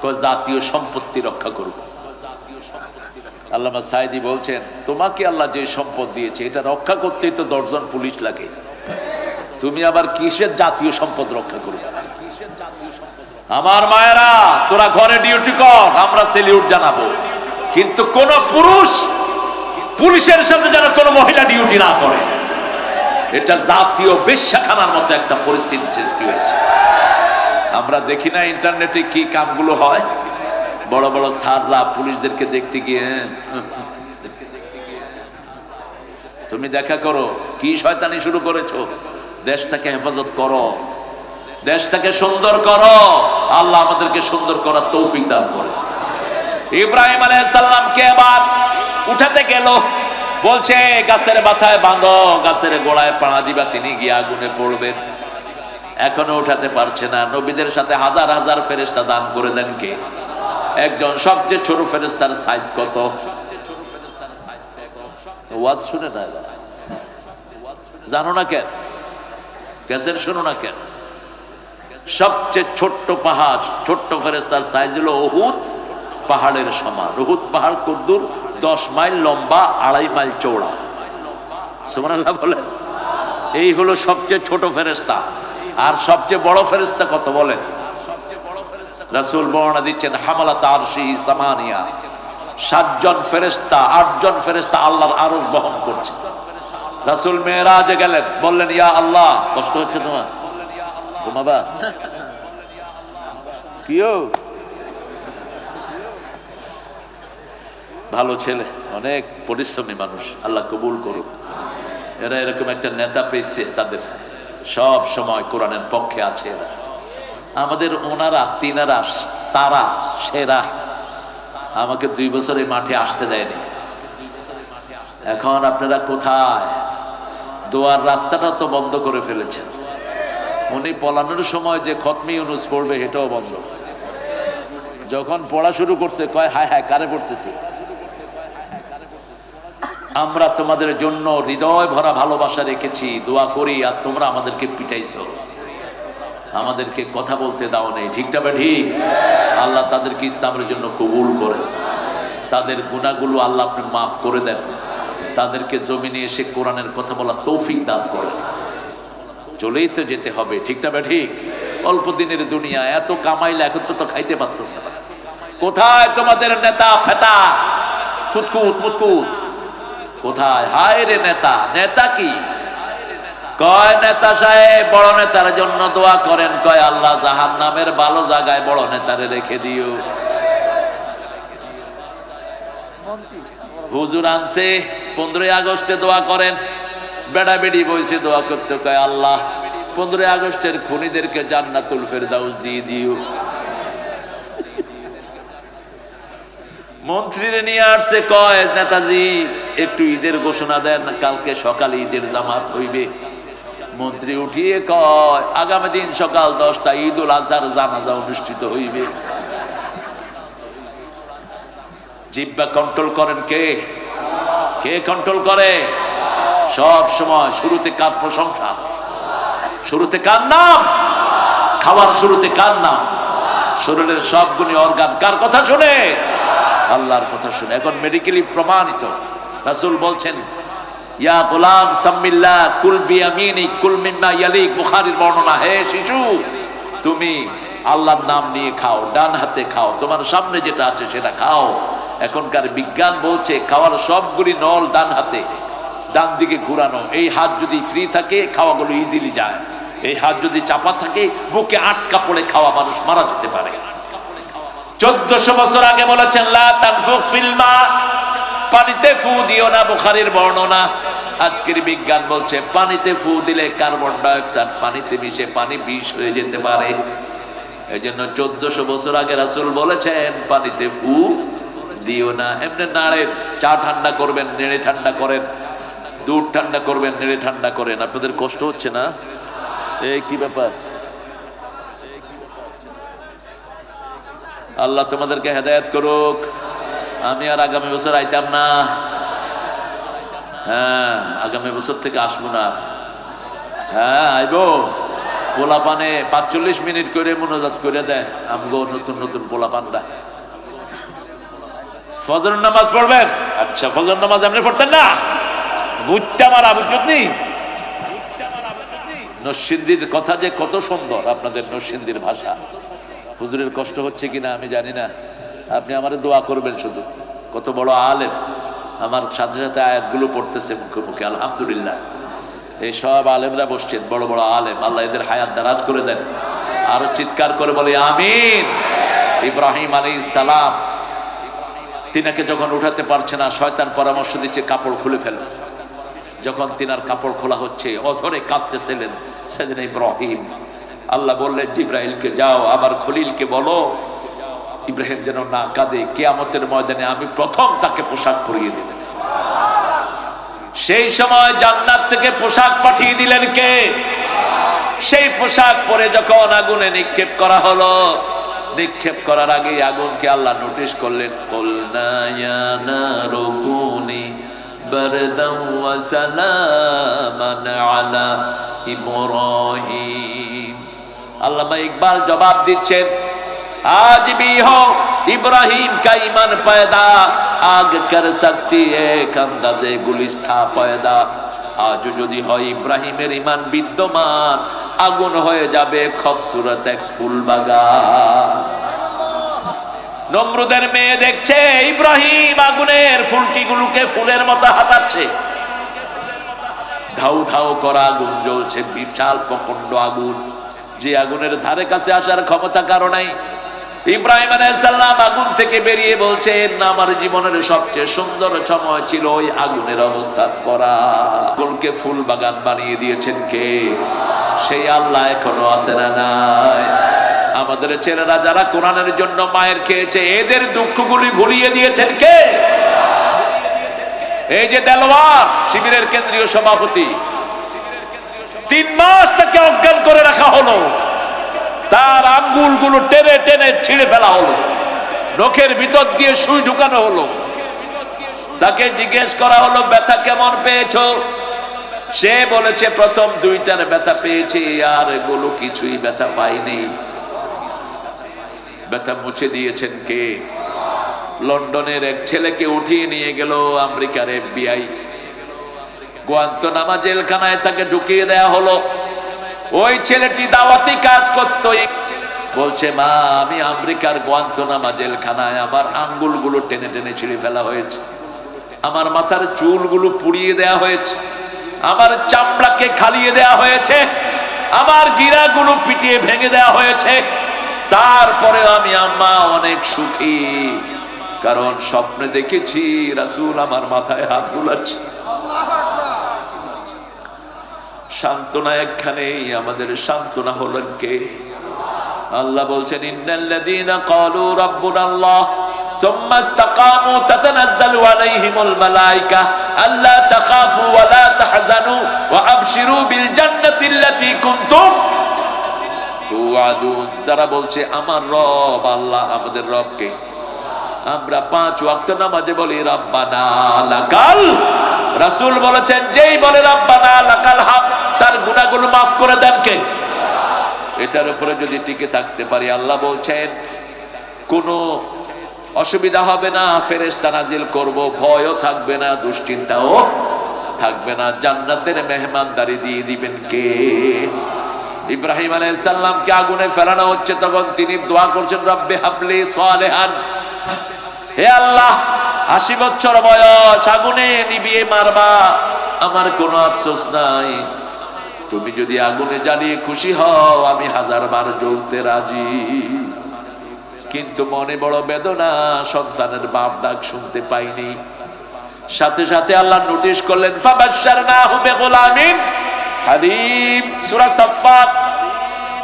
কয়, জাতীয় সম্পত্তি রক্ষা করব। আল্লামা সাইদি বলছেন, তোমাকে আল্লাহ যে সম্পদ দিয়েছে এটা রক্ষা করতেই তো 10 জন পুলিশ লাগে, তুমি আবার কিসের জাতীয় সম্পদ রক্ষা করবে? আমার মায়েরা, তোরা ঘরে ডিউটি কর, আমরা সেলিউট জানাবো, কিন্তু কোন পুরুষ পুলিশের সাথে যেন কোন মহিলা ডিউটি না করে। এটা জাতীয় বেশ্যাখানার মতো একটা পরিস্থিতি সৃষ্টি হয়েছে। আমরা দেখি না ইন্টারনেটে কি কামগুলো হয়, বড় বড় স্যাররা পুলিশদেরকে দেখতে গিয়ে, তুমি দেখা করো কি শয়তানি শুরু করেছো, দেশটাকে হেফাজত করো, দেশটাকে সুন্দর করো। আল্লাহ আমাদেরকে সুন্দর করার তৌফিক দান করে। ইব্রাহিম আলাইহিস সালামকে এবার উঠাতে গেল, বলছে গাছের মাথায় বাঁধো, গাছের গোড়ায় পাড়া দিবা, তিনি গিয়ে আগুনে পড়বেন। এখনো উঠাতে পারছে না। নবীদের সাথে হাজার হাজার ফেরেশতা দান করে দেন কে? একজন। সবচেয়ে ছোট ফেরেশতার সাইজ কত? ওয়াজ শুনে না, জানো না কেন? ক্যাসেট শোনো না কেন? সবচেয়ে ছোট্ট পাহাড়, ছোট্ট ফেরেশতার সাইজ হলো উহুদ পাহাড়ের সমান। উহুদ পাহাড় কদ্দুর? 10 মাইল লম্বা, 2.5 মাইল চওড়া। সুবহানাল্লাহ বলেন। এই হলো সবচেয়ে ছোট ফেরেশতা। আর সবচেয়ে বড় ফেরেশতা কত বলেন? রাসূল বর্ণনা দিচ্ছেন, হামালাত আরশি সামানিয়া, 7 জন ফেরেশতা, 8 জন ফেরেশতা আল্লাহর আরশ বহন করছে। রাসূল মেরাজে গেলেন, বললেন, ইয়া আল্লাহ, কষ্ট হচ্ছে তোমার? ঘুমাবা? কিও? ভালো ছেলে, অনেক পরিশ্রমী মানুষ, আল্লাহ কবুল করুক। এরা এরকম একটা নেতা পেয়েছে, তাদের সব সময় কোরআনের পক্ষে আছে। এরা আমাদের ওনারা, তিনারা, তারা সেরা। আমাকে 2 বছর এই মাঠে আসতে দেয়নি। এখন আপনারা কোথায়? দোয়ার রাস্তাটা তো বন্ধ করে ফেলেছেন। উনি পলানোর সময় যে খতমি ইউনুস পড়বে এটাও বন্ধ। যখন পড়া শুরু করছে, কয় হায় হায় কারে পড়তেছি। আমরা তোমাদের জন্য হৃদয় ভরা ভালোবাসা রেখেছি, দোয়া করি, আর তোমরা আমাদেরকে পিটাইছো, আমাদেরকে কথা বলতে দাও নেই। ঠিকটা বা ঠিক? আল্লাহ তাদেরকে ইসলামের জন্য কবুল করেন, তাদের গুনাহগুলো আল্লাহ আপনি মাফ করে দেন, তাদেরকে জমিনে এসে কোরআনের কথা বলা তৌফিক দান করেন। চলেই তো যেতে হবে, ঠিকটা বা ঠিক? অল্প দিনের দুনিয়া, এত কামাইলে এখন তো খাইতে পারতেছে না। কোথায় তোমাদের নেতা ফেতা কুতকুত মুতকুত? কোথায়? হায় রে নেতা! নেতা কি কয়? নেতা সাহেব, বড় নেতার জন্য দোয়া করেন। কয় আল্লাহ জাহান্নামের ভালো জায়গায় বড় নেতারে রেখে দিও। হুজুর আনছে 15 আগস্টে দোয়া করেন, বেড়া বেড়ি বইছে দোয়া করতে। কয় আল্লাহ 15 আগস্টের খুনিদেরকে জান্নাতুল ফেরদাউস দিয়ে দিও। মন্ত্রীরে নিয়ে আসছে, কয় নেতাজি একটু ঈদের ঘোষণা দেন, কালকে সকালে ঈদের জামাত হইবে। মন্ত্রী উঠিয়ে কয় আগামী দিন সকাল 10টা ঈদুল আজহার জানাজা অনুষ্ঠিত হইবে। জিহ্বা কন্ট্রোল করেন কে? কে কন্ট্রোল করে? সব সময় শুরুতে কার প্রশংসা? শুরুতে কার নাম? খাওয়ার শুরুতে কার নাম? শরীরের সব গুণী অর্গান কার কথা শুনে? আল্লাহর কথা শুনে। এখন মেডিকেলি প্রমাণিত, রাসূল বলছেন, ইয়া গোলাম সাম্মিল্লাহ কুল বিয়ামিনিক কুল মিম্মা ইয়ালিক। বুখারীর বর্ণনা। হে শিশু, তুমি আল্লাহর নাম নিয়ে খাও, ডান হাতে খাও, তোমার সামনে যেটা আছে সেটা খাও। এখনকার বিজ্ঞান বলছে খাওয়ার সবগুলি নল ডান হাতে, ডান দিকে ঘুরানো। এই হাত যদি ফ্রি থাকে খাওয়াগুলো ইজিলি যায়, এই হাত যদি চাপা থাকে বুকে আটকা পড়ে খাওয়া মানুষ মারা যেতে পারে। 1400 বছর আগে বলেছেন লা তানফুক ফিল মা, পানিতে ফু দিও না, বুখারীর বর্ণনা। আজকের বিজ্ঞান বলছে পানিতে ফু দিলে কার্বন ডাই অক্সাইড পানিতে মিশে পানি বিষ হয়ে যেতে পারে। এই জন্য 1400 বছর আগে রাসূল বলেছেন পানিতে ফু দিও না। এমনি নাড়েন, চা ঠান্ডা করবেন নেড়ে ঠান্ডা করেন, দুধ ঠান্ডা করবেন নেড়ে ঠান্ডা করেন। আপনাদের কষ্ট হচ্ছে না? এই কি ব্যাপার? আল্লাহ তোমাদেরকে হেদায়েত করুক। আমি আর আগামী বছর আইতাম না। হ্যাঁ, আগামী বছর থেকে আসবো না। হ্যাঁ আইবো। পোলাপানে 45 মিনিট করে মুনাজাত করে দেয় আমগো নতুন নতুন পোলাপানরা। ফজর নামাজ পড়বেন? আচ্ছা, ফজর নামাজ আপনি পড়তেন না? বুঝতে মারা বুঝনি। নরসিংদীর কথা যে কত সুন্দর, আপনাদের নরসিংদীর ভাষা। হুজুরের কষ্ট হচ্ছে কিনা আমি জানি না, আপনি আমারে দোয়া করবেন শুধু। কত বড় আলেম, আমার সাথে সাথে আয়াতগুলো পড়তেছে মুখে মুখে, আলহামদুলিল্লাহ। এই সব আলেমরা বসছেন, বড় বড় আলেম, আল্লাহ এদের হায়াত দারাজ করে দেন। আরো চিৎকার করে বলি আমিন। ইব্রাহিম আলাইহিস সালাম, তিনাকে যখন উঠাতে পারছে না, শয়তান পরামর্শ দিচ্ছে কাপড় খুলে ফেলেন। যখন তিনার কাপড় খোলা হচ্ছে, অধরে কাঁদতেছিলেন সেদিন ইব্রাহিম। আল্লাহ বললেন জিব্রাইলকে, যাও আমার খলিলকে বলো ইব্রাহিম যেন না কাঁদে, কিয়ামতের ময়দানে আমি প্রথম তাকে পোশাক পরিয়ে দেব। সেই সময় জান্নাত থেকে পোশাক পাঠিয়ে দিলেন কে? সেই পোশাক পরে যখন আগুনে নিক্ষেপ করা হলো, নিক্ষেপ করার আগে আগুনকে আল্লাহ নোটিশ করলেন, কুলনা ইয়া নারু কুনি বারদান ওয়া সালামান আলা ইব্রাহিম। আল্লামা ইকবাল জবাব দিচ্ছেন, आज भी हो इब्राहिम का ईमान पैदा, आग कर सकती है अंदाजे गुलिस्ता पैदा। आज যদি হয় ইব্রাহিমের ঈমান বিদ্যমান, আগুন হয়ে যাবে খুবসুরত এক ফুল বাগান। নমরুদের মেয়ে দেখছে ইব্রাহিম আগুনের ফুলকিগুলোকে ফুলের মতো হাতাচ্ছে। ধাউ ধাউ করা আগুন জ্বলছে, বিশাল প্রচন্ড আগুন, যে আগুনের ধারে কাছে আসার ক্ষমতা কারো নাই। ইব্রাহিম আলাইহিস সালাম আগুন থেকে বেরিয়ে বলছেন, আমার জীবনের সবচেয়ে সুন্দর সময় ছিল ওই আগুনের অবস্থান করা। আগুনকে ফুল বাগান বানিয়ে দিয়েছেন কে? সেই আল্লাহ এখনো আছে না নাই? আমাদের ছেলেরা যারা কোরআনের জন্য মায়ের খেয়েছে, এদের দুঃখগুলি ভুলিয়ে দিয়েছেন কে? এই যে দেলোয়ার শিবিরের কেন্দ্রীয় সভাপতি, 3 মাস তাকে অজ্ঞান করে রাখা হলো, তার আঙ্গুলগুলো টেনে টেনে ছিঁড়ে ফেলা হলো, নখের ভিতর দিয়ে সুই ঢুকানো হলো। তাকে জিজ্ঞেস করা হলো ব্যথা কেমন পেয়েছো? সে বলেছে প্রথম 2টার ব্যথা পেয়েছি, আর এগুলো কিছুই ব্যথা পাইনি। ব্যথা মুছে দিয়েছেন কে? লন্ডনের এক ছেলেকে উঠিয়ে নিয়ে গেল আমেরিকার FBI, গুয়ান্তানামো জেলখানায় তাকে ঢুকিয়ে দেয়া হলো। ওই ছেলেটি দাওয়াতি কাজ করতো, বলছে মা আমি আমেরিকার গুয়ান্তানামো জেলখানায় আমার আঙ্গুলগুলো টেনে টেনে ছিঁড়ে ফেলা হয়েছে, আমার মাথার চুলগুলো পুড়িয়ে দেয়া হয়েছে, আমার চামড়াকে খালিয়ে দেয়া হয়েছে, আমার গিরাগুলো পিটিয়ে ভেঙে দেয়া হয়েছে। তারপরে আমি আম্মা অনেক সুখী, কারণ স্বপ্নে দেখেছি রাসূল আমার মাথায় হাত বুলাচ্ছে। সান্ত্বনা একখানেই, আমাদের সান্ত্বনা হলেন কে? আল্লাহ বলছেন ইন্নাল্লাযীনা ক্বালু রাব্বুনাল্লাহ সুম্মা ইসতাকামু তাতানাজ্জালু আলাইহিমুল মালায়েকা আল্লা তাখাফু ওয়া লা তাহজানু ওয়া আবশিরু বিল জান্নাতিল্লাতী কুনতুম তুআদুন। তারা বলছে আমার রব আল্লাহ, আমাদের রব কে? আমরা 5 ওয়াক্ত নামাজে বলি রাব্বানা লাকাল। রাসূল বলেছেন যেই বলে রাব্বানা লাকাল হাম, তার গুনাহগুলো maaf করে দেন কে? এটার উপরে যদি টিকে থাকতে পারি, আল্লাহ বলছেন কোনো অসুবিধা হবে না, ফেরেশতা নাজিল করব, ভয়ও থাকবে না, দুশ্চিন্তাও থাকবে না, জান্নাতের মেহমানদারি দিয়ে দিবেন কে? ইব্রাহিম আলাইহিস সালামকে আগুনে ফেলানো হচ্ছে, তখন তিনি দোয়া করছেন, রব্বি হাবলি সালেহান, হে আল্লাহ 80 বছর বয়স, আগুনে নিভিয়ে মারবা, আমার কোনো আফসোস নাই, তুমি যদি আগুনে জ্বালিয়ে খুশি হও আমি 1000 বার জ্বলতে রাজি। কিন্তু মনে বড় বেদনা, সন্তানের বাপ ডাক শুনতে পাইনি। সাথে সাথে আল্লাহ নোটিশ করলেন, ফাবাশশারনাহু বিগুলামিন হালিম, সূরা সাফফাত।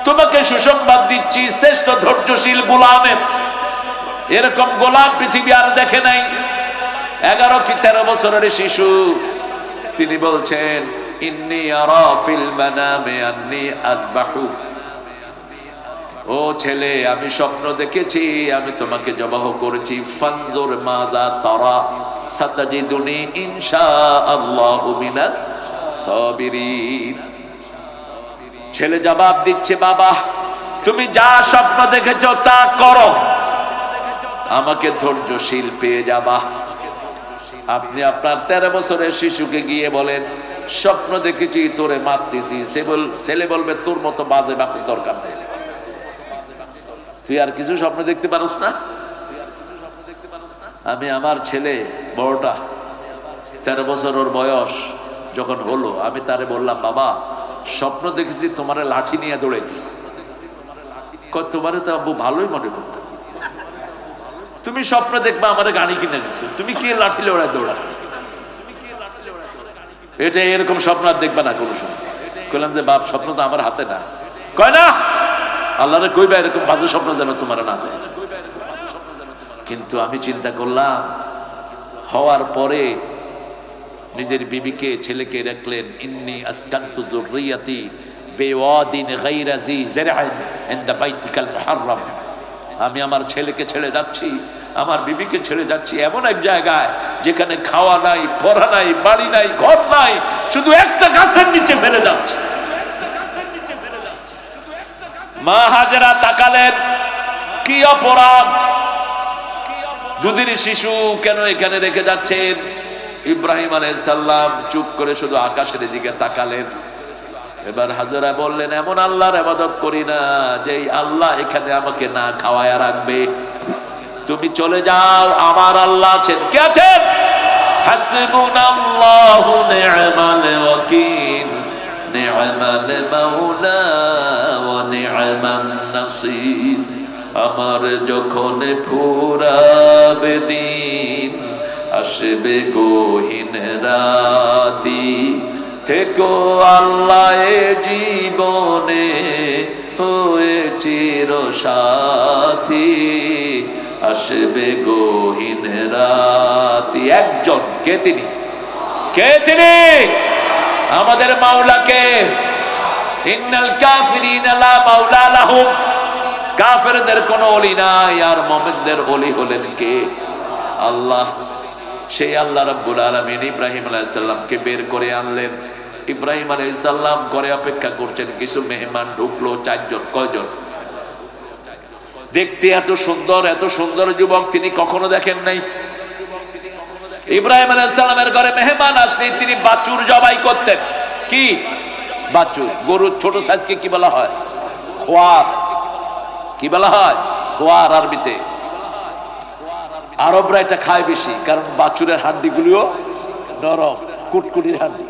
তোমাকে সুসংবাদ দিচ্ছি শ্রেষ্ঠ ধৈর্যশীল গোলামের, এরকম গোলাম পৃথিবী আর দেখে নাই। 11 কি 13 বছরের শিশু, তিনি বলছেন, ইন্নী আরা ফিল মানামি আন্নী আযবাহু, ও ছেলে আমি স্বপ্ন দেখেছি আমি তোমাকে জবাহ করেছি, ফানজুর মাযা তারা সাতাজিদুনি ইনশাআল্লাহু মিনাস সাবিরিন। ছেলে জবাব দিচ্ছে, বাবা তুমি যা স্বপ্ন দেখেছো তা করো, আমাকে ধৈর্যশীল পেয়ে যাবা। আপনি আপনার 13 বছরের শিশুকে গিয়ে বলেন, স্বপ্ন দেখেছি তোরে মারতেছি, ছেলে বলবে তোর মতো বাজে বাকি দরকার নেই, তুই আর কিছু স্বপ্ন দেখতে পারোস না। আমি আমার ছেলে বড়টা 13 বছর ওর বয়স যখন হলো, আমি তারে বললাম, বাবা স্বপ্ন দেখেছি তোমারে লাঠি নিয়ে দৌড়াইতেছি। তোমারে তো আব্বু ভালোই মনে করতাম, তুমি স্বপ্ন দেখবা আমারে গাড়ি কিনে দিছো, তুমি কি লাঠি লড়াই দৌড়া, এটা এরকম স্বপ্ন আর দেখবা না কোনো সময়। কইলাম যে বাপ স্বপ্ন তো আমার হাতে না। কয় না, আল্লাহরে কইবা এরকম বাজে স্বপ্ন যেন তোমার না দেয়। কিন্তু আমি চিন্তা করলাম, হওয়ার পরে নিজের বিবিকে ছেলেকে রাখলেন, ইন্নী আসকানতু যুররিয়াতি বিওয়াদিন গায়রা জি যারআইন ইনদা বাইতিকাল মুহাররম, আমি আমার ছেলেকে ছেড়ে যাচ্ছি, আমার বিবিকে ছেড়ে যাচ্ছি এমন এক জায়গায় যেখানে খাওয়া নাই, পড়া নাই, বাড়ি নাই, ঘর নাই, শুধু একটা গাছের নিচে ফেলে যাচ্ছে। মা হাজেরা তাকালেন, কি অপরাধ, দুদিন শিশু কেন এখানে রেখে যাচ্ছেন? ইব্রাহিম আলাইহিস সালাম চুপ করে শুধু আকাশের দিকে তাকালেন। এবার হাজেরা বললেন, এমন আল্লাহর ইবাদত করি না যে আল্লাহ এখানে আমাকে না খাওয়ায়া রাখবে, তুমি চলে যাও, আমার আল্লাহ আছেন। কে আছেন? হাসবুনাল্লাহু নি'মাল ওয়াকিল নি'মাল মাওলা ওয়া নি'মান নাসির। আমার যখন ফুরাবে দিন, আসবে গহীন রাতি, থেকো আল্লাহ জীবনে হয়ে চির সাথী, আসবে গহীন রাতি। একজন, কে তিনি? কে তিনি? আমাদের মাওলাকে। ইন্নাল কাফিরিনা লা মাওলা লাহুম, কাফেরদের কোনো ওলি নাই, আর মুমিনদের ওলি হলেন কে? আল্লাহ। সেই আল্লাহ রাব্বুল আলামিন ইব্রাহিম আলাইহিস সালামকে বের করে আনলেন। ইব্রাহিম আলাইহিস সালাম ঘরে অপেক্ষা করছেন, কিছু মেহমান ঢুকলো, 4 জন। কয়জন? দেখতে এত সুন্দর যুবক তিনি কখনো দেখেন নাই। ইব্রাহিম আলাইহিস সালামের ঘরে মেহমান আসলে তিনি বাছুর জবাই করতেন। কি বাছুর? গরুর ছোট সাইজকে কি বলা হয়? খোয়ার। কি বলা হয়? খোয়ার আরবিতে। আরবরা এটা খায় বেশি, কারণ বাছুরের হাড্ডিগুলিও নরম, কুটকুটির হাড্ডি।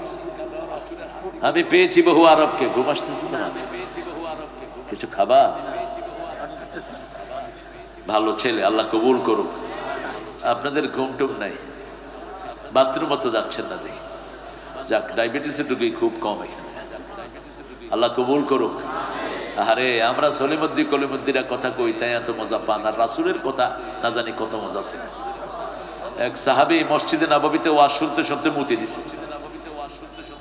আমি পেয়েছি বহু আরবকে। ঘুম আসতেছে না? কিছু খাবা? ভালো ছেলে, আল্লাহ কবুল করুক। আপনাদের ঘুমটুম নাই, বাথরুম তো যাচ্ছেন না দেখি। যাক, ডায়াবেটিসের রোগী খুব কম এখানে, আল্লাহ কবুল করুক। আরে আমরা সলিমুদ্দিন কলিমুদ্দিনের কথা কই, তাই এত মজা পান, আর রাসূলের কথা না জানি কত মজা আছে। এক সাহাবী মসজিদে নববীতে ওয়াজ শুনতে শুনতে মুতে দিছে।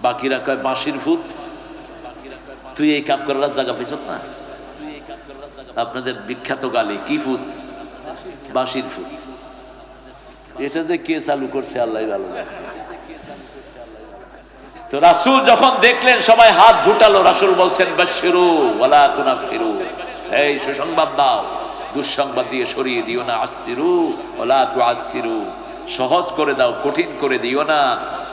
বাকিরা কয়, বাঁশির ভূত, তুই এই কাম করার জায়গা পেছ না? আপনাদের বিখ্যাত গালি কি ভূত? বাঁশির ভূত। এটা যে কে চালু করছে আল্লাহ ভালো জানে। তো রাসূল যখন দেখলেন সবাই হাত গুটালো, রাসূল বলছেন, বাশশিরু ওয়ালা তুনাফিরু, এই সুসংবাদ দাও, দুঃসংবাদ দিয়ে সরিয়ে দিও না। আসসিরু ওয়ালা তুআসসিরু, সহজ করে দাও, কঠিন করে দিও না।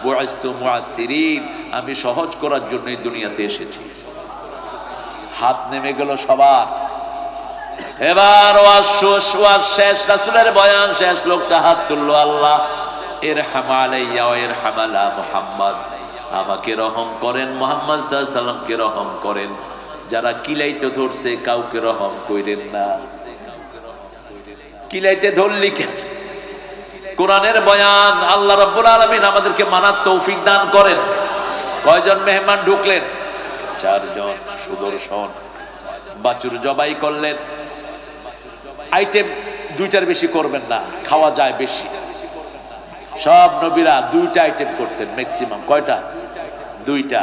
বুইস্তু মুআসসিরিন, আমি সহজ করার জন্যই দুনিয়াতে এসেছি। হাত নেমে গেল সবার। এবার ওয়াজ শেষ, রাসূলের বয়ান শেষ, লোকটা হাত তুললো, আল্লাহ ইরহাম আলাইয়া ওয়া ইরহাম আলা মুহাম্মদ, আমাকে রহম করেন, মুহাম্মদ সাল্লাল্লাহু আলাইহি ওয়াসাল্লামকে রহম করেন, যারা কিলাইতে ধরছে কাউকে রহম কইরেন না। কিলাইতে ধরলি কেন? কোরআনের বয়ান, আল্লাহ রাব্বুল আলামিন আমাদেরকে মানার তৌফিক দান করেন। কয়জন মেহমান ঢুকলেন? 4 জন। সুদর্শন বাছুর জবাই করলেন। আইটেম 2টার বেশি করবেন না, খাওয়া যায় বেশি। সব নবীরা 2টা আইটেম করতেন ম্যাক্সিমাম। কয়টা? 2টা।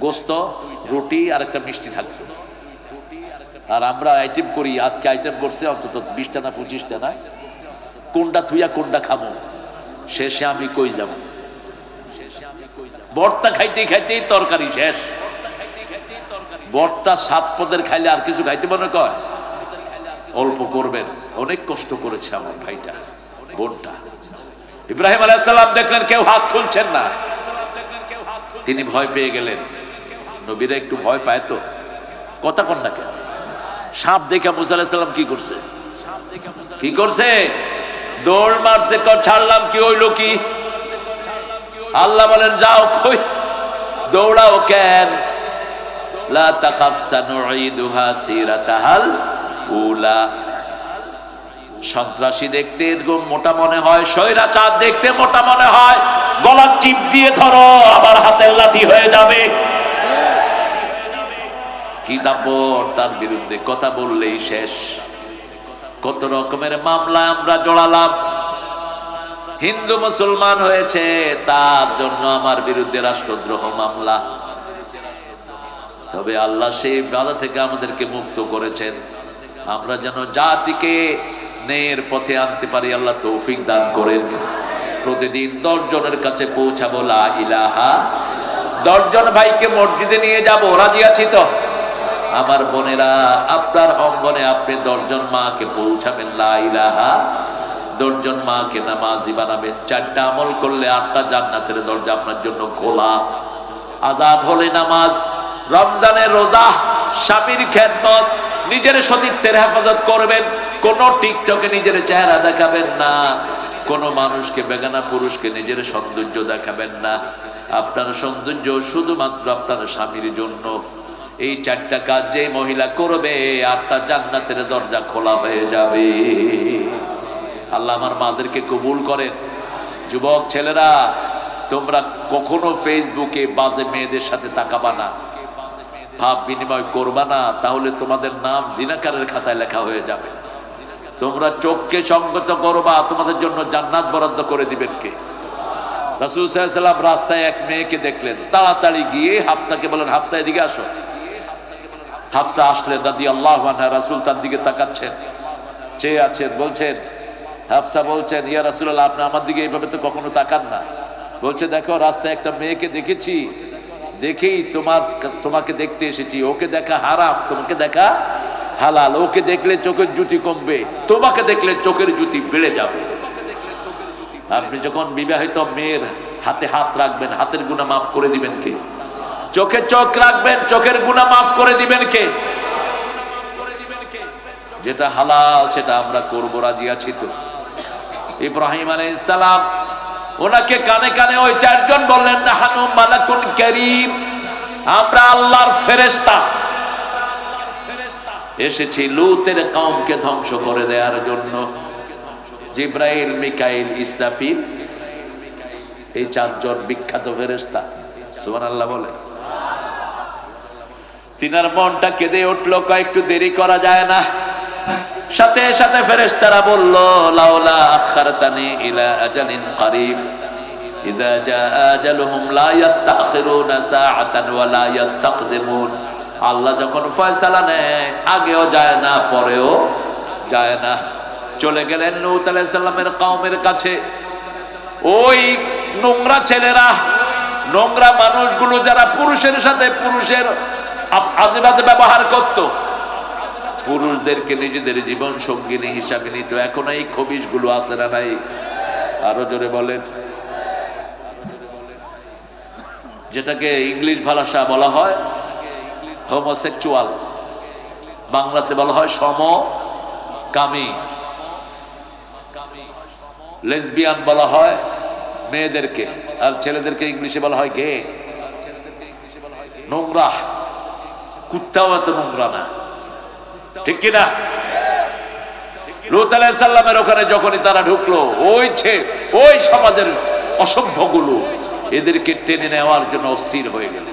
গোস্ত, রুটি আর একটা মিষ্টি থাকতো। আর আমরা আইটেম করি, আজকে আইটেম করছে অন্তত 20টা না 25টা না। কোনটা থুইয়া কোনটা খাবো, শেষে আমি কই যাব? ভর্তা খাইতে খাইতেই তরকারি শেষ। ভর্তা 7 পদের খাইলে আর কিছু খাইতে মনে কয়? অল্প করবেন। অনেক কষ্ট করেছে আমার ভাইটা, বোনটা। ইব্রাহিম আলাইহিস সালাম দেখলেন কেউ হাত খুলছেন না, তিনি ভয় পেয়ে গেলেন। নবীরা একটু ভয় পায় তো, কথা কন না কেন? সাপ দেখে মুসা আলাইহিস সালাম কি করছে? কি করছে? দৌড় মারছে। ছাড়লাম, কি হইল কি? আল্লাহ বলেন যাও। কই দৌড়াও কেন? লা তাখাফ সানুঈদুহা সিরাতাহাল উলা। সন্ত্রাসী দেখতে এরকম মোটা মনে হয়, স্বৈরাচার দেখতে মোটা মনে হয়, গলা টিপ দিয়ে ধরো, আবার হাতের লাঠি হয়ে যাবে। কি দাপট তার বিরুদ্ধে কথা বললেই শেষ। কত রকমের মামলা আমরা জড়ালাম। হিন্দু মুসলমান হয়েছে, তার জন্য আমার বিরুদ্ধে রাষ্ট্রদ্রোহ মামলা। তবে আল্লাহ সেই বাধা থেকে আমাদেরকে মুক্ত করেছেন, আমরা যেন জাতিকে ন্যায়ের পথে আনতে পারি। আল্লাহ তৌফিক দান করেন। প্রতিদিন 10 জনের কাছে পৌঁছাবো লা ইলাহা। 10 জন ভাইকে মসজিদে নিয়ে যাব, রাজি আছি তো? আমার বোনেরা, আপনার অঙ্গনে আপনি 10 জন মাকে পৌঁছাবেন লা ইলাহা। 10 জন মাকে নামাজি বানাবেন। 4টা আমল করলে 8টা জান্নাতের দরজা আপনার জন্য খোলা। আযান হলে নামাজ, রমজানের রোজা, স্বামীর খেদমত, নিজের সতীত্বের হেফাজত করবেন। কোন টিকটকে নিজের চেহারা দেখাবেন না, কোন মানুষকে, বেগানা পুরুষকে নিজের সৌন্দর্য দেখাবেন না। আপনার সৌন্দর্য শুধুমাত্র আপনার স্বামীর জন্য। এই 4টা কাজ যে মহিলা করবে, 8টা জান্নাতের দরজা খোলা হয়ে যাবে। আল্লাহ আমার মাদেরকে কবুল করেন। যুবক ছেলেরা, তোমরা কখনো ফেসবুকে বাজে মেয়েদের সাথে তাকাবা না, ভাব বিনিময় করবা না, তাহলে তোমাদের নাম জিনাকারের খাতায় লেখা হয়ে যাবে। তোমরা চোখকে সংযত করবা, তোমাদের জন্য জান্নাত বরাদ্দ করে দিবেন কে? রাসূল সাল্লাল্লাহু আলাইহি ওয়াসাল্লাম রাস্তায় এক মেয়েকে দেখলেন, তাড়াতাড়ি গিয়ে হাফসাকে বলেন, হাফসা এদিকে আসো। হাফসা আসলেন রাদিয়াল্লাহু আনহা। রাসূল তার দিকে তাকাচ্ছেন, চেয়ে আছেন। বলছেন, হাফসা বলছেন, ইয়া রাসূলুল্লাহ, আপনি আমার দিকে এইভাবে তো কখনো তাকান না। বলছে, দেখো রাস্তায় একটা মেয়েকে দেখেছি, দেখেই তোমাকে দেখতে এসেছি। ওকে দেখা হারাম, তোমাকে দেখা হালাল। ওকে দেখলে চোখের জুতি কমবে, তোমাকে দেখলে চোখের জুতি বেড়ে যাবে। আপনি যখন বিবাহিত মেয়ের হাতে হাত রাখবেন, হাতের গুনাহ মাফ করে দিবেন কে? চোখে চোখ রাখবেন, চোখের গুনাহ মাফ করে দিবেন কে? যেটা হালাল সেটা আমরা করব, রাজি আছি তো? ইব্রাহিম আলাইহিস সালাম, ওনাকে কানে কানে ওই 4 জন বললেন, নাহানু মালাকুন কারীম, আমরা আল্লাহর ফেরেশতা, এসেছি লূতের কওমকে ধ্বংস করে দেওয়ার জন্য। জিবরাইল, মিকাইল, ইসরাফিল, এই 4 জন বিখ্যাত ফেরেশতা। সুবহানাল্লাহ বলে। তিনার মনটা কেঁদে উঠলো, একটু দেরি করা যায় না? সাথে সাথে ফেরেশতারা বলল, লাউলা আখারতানি ইলা আজালিন করিব ইযা জাআ আজালুহুম লা ইস্তাখিরুনা সাআতান ওয়া লা ইস্তাকদিমুন। আল্লাহ যখন ফয়সালা নেয়, আগেও যায় না, পরেও যায় না। চলে গেলেন লূত আলাইহিস সালামের কওমের কাছে। ওই নোংরা ছেলেরা, নোংরা মানুষগুলো, যারা পুরুষের সাথে পুরুষের আজে বাজে ব্যবহার করত, পুরুষদেরকে নিজেদের জীবন সঙ্গিনী হিসাবে নিত। এখন এই খবিশ গুলো আছে না নাই? আরো জোরে বলেন। যেটাকে ইংলিশ ভাষা বলা হয় হোমোসেক্সুয়াল, বাংলাতে বলা হয় সমকামী। লেসবিয়ান বলা হয় মেয়েদেরকে, আর ছেলেদেরকে ইংলিশে বলা হয় গে। নোংরা, কুত্তাও এত নোংরা না, ঠিক কিনা? লূত আলাইহিস সালামের ওখানে যখনই তারা ঢুকলো, ওই সমাজের অসভ্যগুলো এদেরকে টেনে নেওয়ার জন্য অস্থির হয়ে গেল।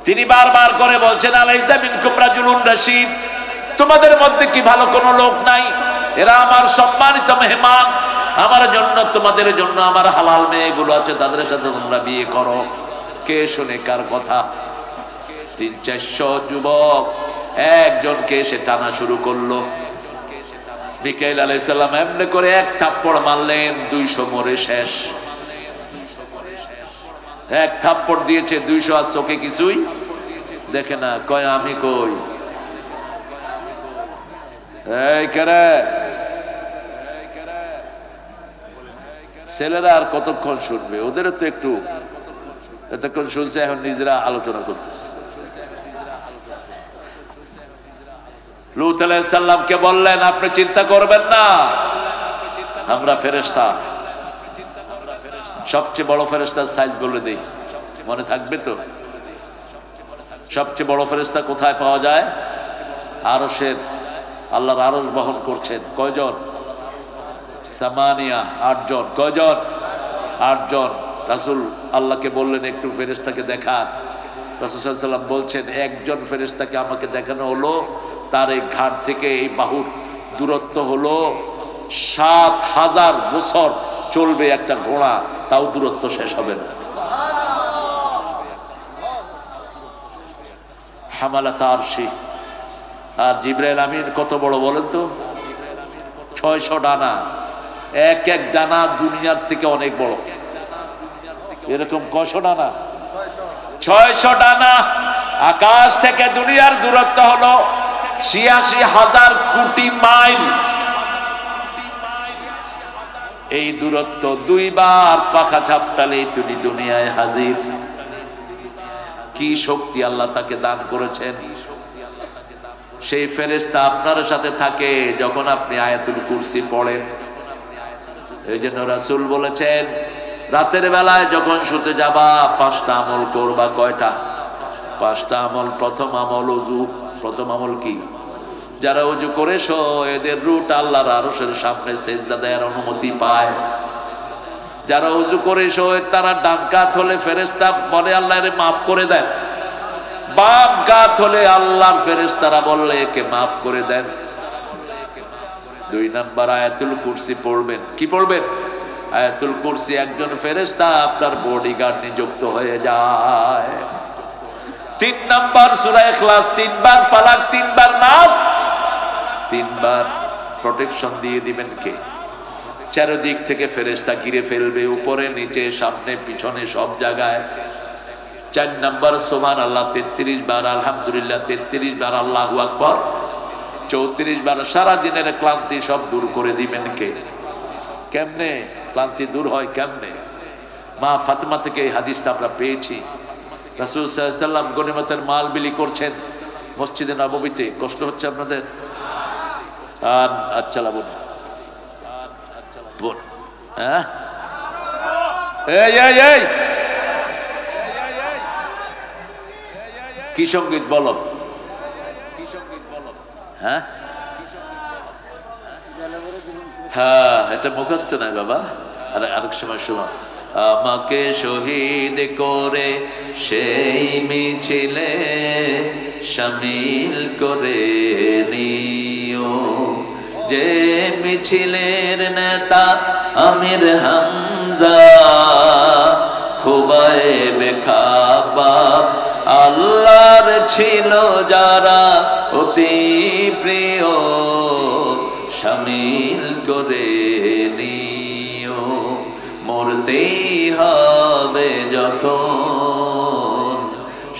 তিনি বারবার করে বলছেন, আলাইসা মিনকুম রাজুলুন রাশীদ, তোমাদের মধ্যে কি ভালো কোনো লোক নাই? এরা আমার সম্মানিত মেহমান, আমার জন্য, তোমাদের জন্য আমার হালাল মেয়েগুলো আছে, তাদের সাথে তোমরা বিয়ে করো। কে শুনে কার কথা? 300-400 যুবক একজনকে এসে টানা শুরু করলো। মিকাইল আলাইহিস সালাম এমনি করে এক থাপ্পড় মারলেন, 200 মরে শেষ। এক থাপ্পড় দিয়েছে, 200 আর চোখে কিছুই দেখে না। কয় আমি কই, এই কেরে ছেলেরা আর কতক্ষণ শুনবে? ওদেরও তো একটু, এতক্ষণ শুনছে, এখন নিজেরা আলোচনা করতেছে। লূত আলাইহিস সালামকে বললেন, আপনি চিন্তা করবেন না, আমরা ফেরেশতা। সবচেয়ে বড় ফেরেশতার সাইজ বলে দেই, মনে থাকবে তো? সবচেয়ে বড় ফেরেশতা কোথায় পাওয়া যায়? আরশের। আল্লাহর আরশ বহন করছেন কয়জন? সামানিয়া, 8 জন। কয়জন? 8 জন। রাসূল আল্লাহকে বললেন একটু ফেরেশতাকে দেখান। রাসূল সাল্লাল্লাহু আলাইহি ওয়াসাল্লাম বলছেন, একজন ফেরেশতাকে আমাকে দেখানো হলো, তার এই ঘাট থেকে এই বাহুর দূরত্ব হলো 7000 বছর চলবে একটা ঘোড়া, তাও দূরত্ব শেষ হবে না। হামালাত আরশি। আর জিবরাইল আমিন কত বড় বলেন তো? 600 ডানা। এক এক ডানা দুনিয়ার থেকে অনেক বড়। এরকম কয়শো ডানা? 600 ডানা। আকাশ থেকে দুনিয়ার দূরত্ব হলো 86,000 কোটি মাইল। এই দূরত্ব 2 বার পাখা ঝাপটালেই তিনি দুনিয়ায় হাজির। কি শক্তি আল্লাহ তাকে দান করেছেন। সেই ফেরেশতা আপনার সাথে থাকে যখন আপনি আয়াতুল কুরসি পড়েন। এই জন্য রাসূল বলেছেন, রাতের বেলায় যখন শুতে যাবা 5টা আমল করবা। কয়টা? 5টা আমল। প্রথম আমল ওযু। প্রথম আমল কি? যারা ওযু করে এদের রূট আল্লাহর আরশের সামনে সিজদা দেওয়ার অনুমতি পায়। যারা ওযু করে তারা ডান কাত হলে ফেরেশতা বলে আল্লাহরে মাফ করে দেন, বাম কাত হলে আল্লাহর ফেরেশতারা বললে একে মাফ করে দেন। 2 নাম্বার আয়াতুল কুরসি পড়বেন। কি পড়বেন? আয়াতুল কুরসি। একজন ফেরেশতা আপনার বডিগার্ড নিযুক্ত হয়ে যায়। 3 নাম্বার সূরা ইখলাস 3 বার, ফালাক 3 বার, নাস 3 বার প্রোটেকশন দিয়ে দিবেন কে? চারদিক থেকে ফেরেশতা ঘিরে ফেলবে, উপরে নিচে সামনে পিছনে সব জায়গায়। 4 নাম্বার সুবহানাল্লাহ 33 বার, আলহামদুলিল্লাহ 33 বার, আল্লাহু আকবার 34 বার। সারা দিনের ক্লান্তি সব দূর করে দিবেন কে? কেমনে ক্লান্তি দূর হয়? কেমনে? মা ফাতেমা থেকে এই হাদিসটা আমরা পেয়েছি। রাসূল সাল্লাল্লাহু আলাইহি ওয়াসাল্লাম গনিমতের মাল বিলি করছেন মসজিদে নববীতে। কষ্ট হচ্ছে আপনাদের? আচ্ছা লাবণ বোন, হ্যাঁ, এই কি সঙ্গীত বলো? হ্যাঁ হ্যাঁ, এটা মুখস্থ নয় বাবা। আরেক সময় শোনো। আমাকে শহীদ করে সেই মিছিলে শামিল করে নিও, যে মিছিলের নেতা আমির হামজা, খুবাইব খাব্বাব আল্লাহর ছিল যারা অতি প্রিয়, শামিল করে নিও। মরতেই হবে যখন,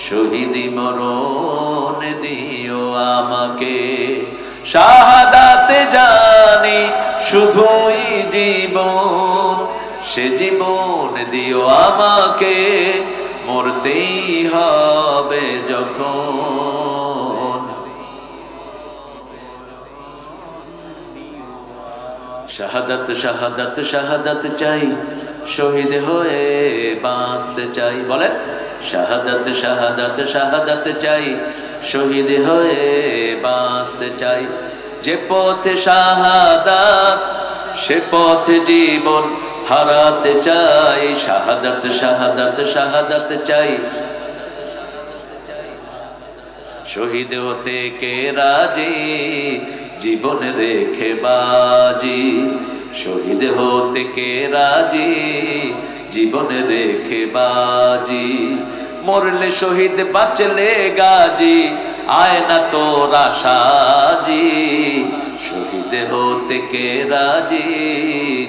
শহীদি মরণ দিও আমাকে। শাহাদাত জানি শুধুই জীবন, সে জীবন দিও আমাকে। মরতেই হবে যখন। শাহাদাত শাহাদাত শাহাদাত চাই, শহীদ হয়ে বাঁচতে চাই। বলেন শাহাদাত শাহাদাত শাহাদাত চাই, শহীদ হয়ে বাঁচতে চাই। যে পথে শাহাদাত সে পথে জীবন হারাতে চাই। শাহাদাত শাহাদাত শাহাদাত চাই, শহীদ হতে কে রাজি, জীবন রেখে বাজি। শহীদ হতে কে রাজি, জীবন রেখে বাজি। মরলে শহীদ বাঁচলে গাজী, আয় না তোরা সাজি। শহীদ হতে কে রাজি,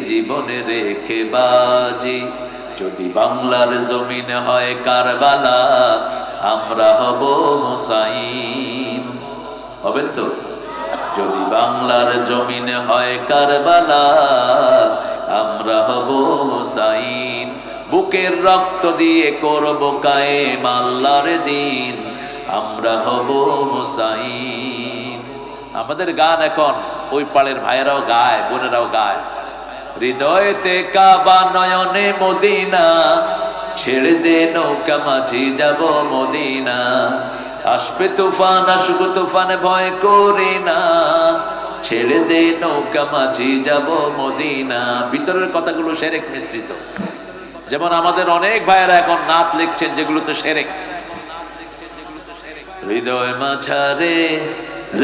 জীবন রেখে বাজি। যদি বাংলার জমিন হয় কারবালা, আমরা হব হুসাইন। হবেন তো? যদি বাংলার জমিন হয় কারবালা, আমরা হব হুসাইন। বুকের রক্ত দিয়ে করব কায়েম আল্লাহর দিন, আমরা হব হুসাইন। আমাদের গান এখন ওই পাড়ের ভাইয়েরাও গায়, বোনেরাও গায়। হৃদয়েতে কাবা নয়নে মদিনা, ছেড়ে দে নৌকা মাঝি যাব মদিনা। আসবে তুফান আসুক তুফান ভয় করি না, ছেড়ে দে নৌকা মাঝি যাব মদিনা। ভিতরের কথাগুলো শিরক মিশ্রিত। যেমন আমাদের অনেক ভাইয়েরা এখন নাত লিখছেন যেগুলোতে শিরক। হৃদয় মাঝারে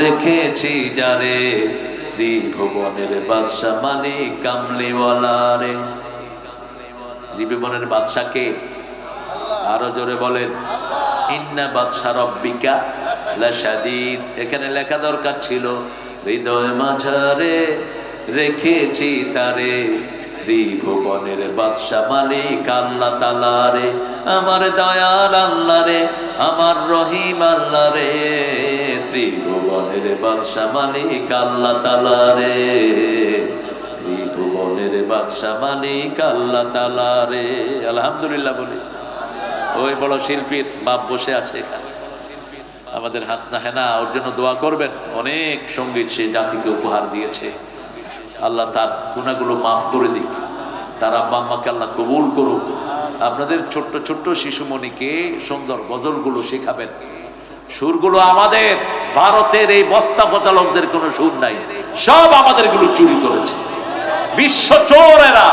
রেখেছি যারে, ত্রিভুবনের বাদশা মালিক কামলিওয়ালা রে। ত্রিভুবনের বাদশাকে আরো জোরে বলেন, ইন্না বাদশা রব্বিকা লাশাদীদ। এখানে লেখা দরকার ছিল হৃদয় মাঝারে রেখেছি তারে, ত্রিভুবনের বাদশা মালিক আল্লাহ তাআলা রে। আমার দয়াল আল্লাহ রে, আমার রহিম আল্লাহ রে, ত্রিভুবনের বাদশা মালিক আল্লাহ তাআলা রে, ত্রিভুবনের বাদশা মালিক আল্লাহ তাআলা রে। আলহামদুলিল্লাহ বলি। ওই বড় শিল্পীর বাপ বসে আছে এখানে, আমাদের হাসনা হেনা, ওর জন্য দোয়া করবেন। অনেক সঙ্গীত সে জাতিকে উপহার দিয়েছে। আল্লাহ তার গুনাহগুলো মাফ করে দিক, তার আব্বা আম্মাকে আল্লাহ কবুল করুক। আপনাদের ছোট্ট ছোট্ট শিশুমণিকে সুন্দর গজলগুলো শেখাবেন। সুরগুলো আমাদের ভারতের এই বস্তা পচালকদের কোনো সুর নাই, সব আমাদেরগুলো চুরি করেছে বিশ্ব চোরেরা।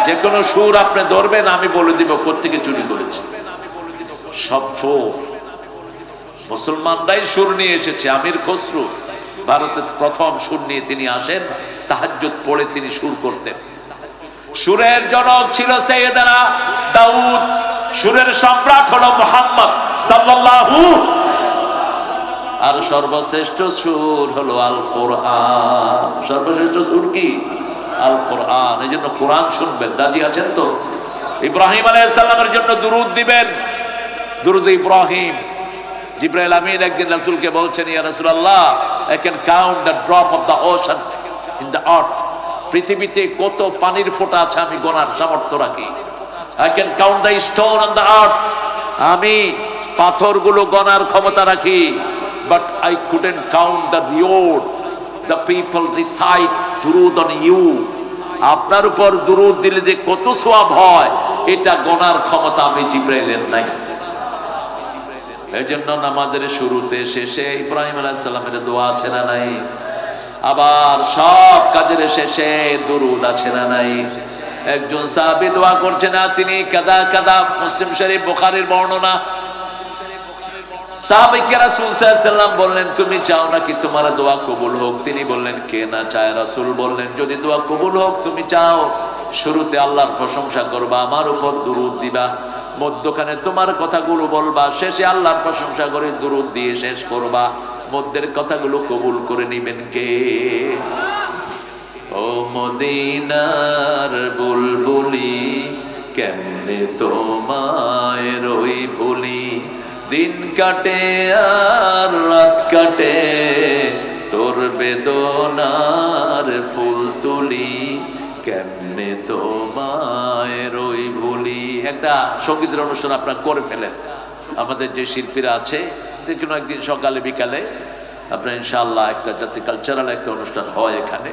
যে কোনো সুর আপনি ধরবেন, আমি বলে দিব কোত্থেকে চুরি করেছে। সব চোর। মুসলমানরাই সুর নিয়ে এসেছে। আমির খসরু ভারতের প্রথম সুর নিয়ে তিনি আসেন, তাহাজ্জুদ পড়ে তিনি সুর করতেন। সুরের জনক ছিল সাইয়েদনা দাউদ, সুরের সম্রাট হলো মুহাম্মদ সাল্লাল্লাহু। আর সর্বশ্রেষ্ঠ সুর হলো আল কোরআন। সর্বশ্রেষ্ঠ সুর কি? আল কোরআন। এই জন্য কোরআন শুনবেন। রাজি আছেন তো? ইব্রাহিম আলাইহিস সালামের জন্য দুরূদ দিবেন, দুরূদ ইব্রাহিম। জিবরাইল আমিন একদিন রাসূলকে বলছেন, ইয়া রাসূলুল্লাহ, I can count the drop of the ocean in the earth. পৃথিবীতে কত পানির ফোঁটা আছে আমি গোনার সামর্থ্য রাখি। I can count the stone on the earth. আমি পাথরগুলো গণার ক্ষমতা রাখি। But I couldn't count the reward the people recite দুরূদ on you. আপনার উপর দুরূদ দিলে যে কত সওয়াব হয়, এটা গণার ক্ষমতা আমি জিবরাইলের নাই। এই জন্য নামাজের শুরুতে শেষে ইব্রাহিম আলাইহিস সালামের দোয়া আছে না নাই? আবার সব কাজের শেষে দুরূদ আছে না নাই? একজন সাহাবী দোয়া করছে না, তিনি কাদা কাদা, মুসলিম শরীফ বুখারীর বর্ণনা। সাহাবী কে রাসূল সাল্লাল্লাহু আলাইহি ওয়াসাল্লাম বললেন, তুমি চাও নাকি তোমার দোয়া কবুল হোক? তিনি বললেন, কে না চায়? রাসূল বললেন, যদি দোয়া কবুল হোক তুমি চাও, শুরুতে আল্লাহর প্রশংসা করবা, আমার উপর দুরূদ দিবা, মধ্যখানে তোমার কথাগুলো বলবা, শেষে আল্লাহর প্রশংসা করে দুরূদ দিয়ে শেষ করবা। মধ্যের কথাগুলো কবুল করে নিবেন কে? ও মদিনার বুলবুলি, কেমনে তোমায় রই ভুলি, দিন কাটে আর রাত কাটে, তোর বেদনার ফুল তুলি, কেমনে কেমনে তোমায় রই ভুলি। একটা সঙ্গীতের অনুষ্ঠান আপনারা করে ফেলেন, আমাদের যে শিল্পীরা আছে কোনো একদিন সকালে বিকালে আপনার ইনশাআল্লাহ একটা যাতে কালচারাল একটা অনুষ্ঠান হয়, এখানে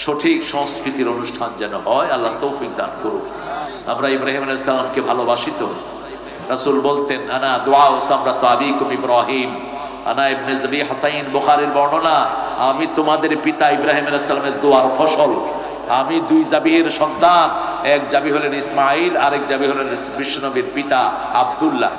সঠিক সংস্কৃতির অনুষ্ঠান যেন হয়, আল্লাহ তৌফিক দান করুক। আমরা ইব্রাহিম আলাইহিস সালামকে ভালোবাসি তো, রাসূল বলতেন আনা দুআ সামরাত আবিকুম ইব্রাহিম আনা ইবনে যাবিহাতাইন, বুখারীর বর্ণনা, আমি তোমাদের পিতা ইব্রাহিম আলাইহিস সালামের দোয়ার ফসল। আমি দুই জাবিহের সন্তান, এক জাবি হলেন ইসমাইল, আরেক জাবি হলেন বিশ্বনবীর পিতা আব্দুল্লাহ।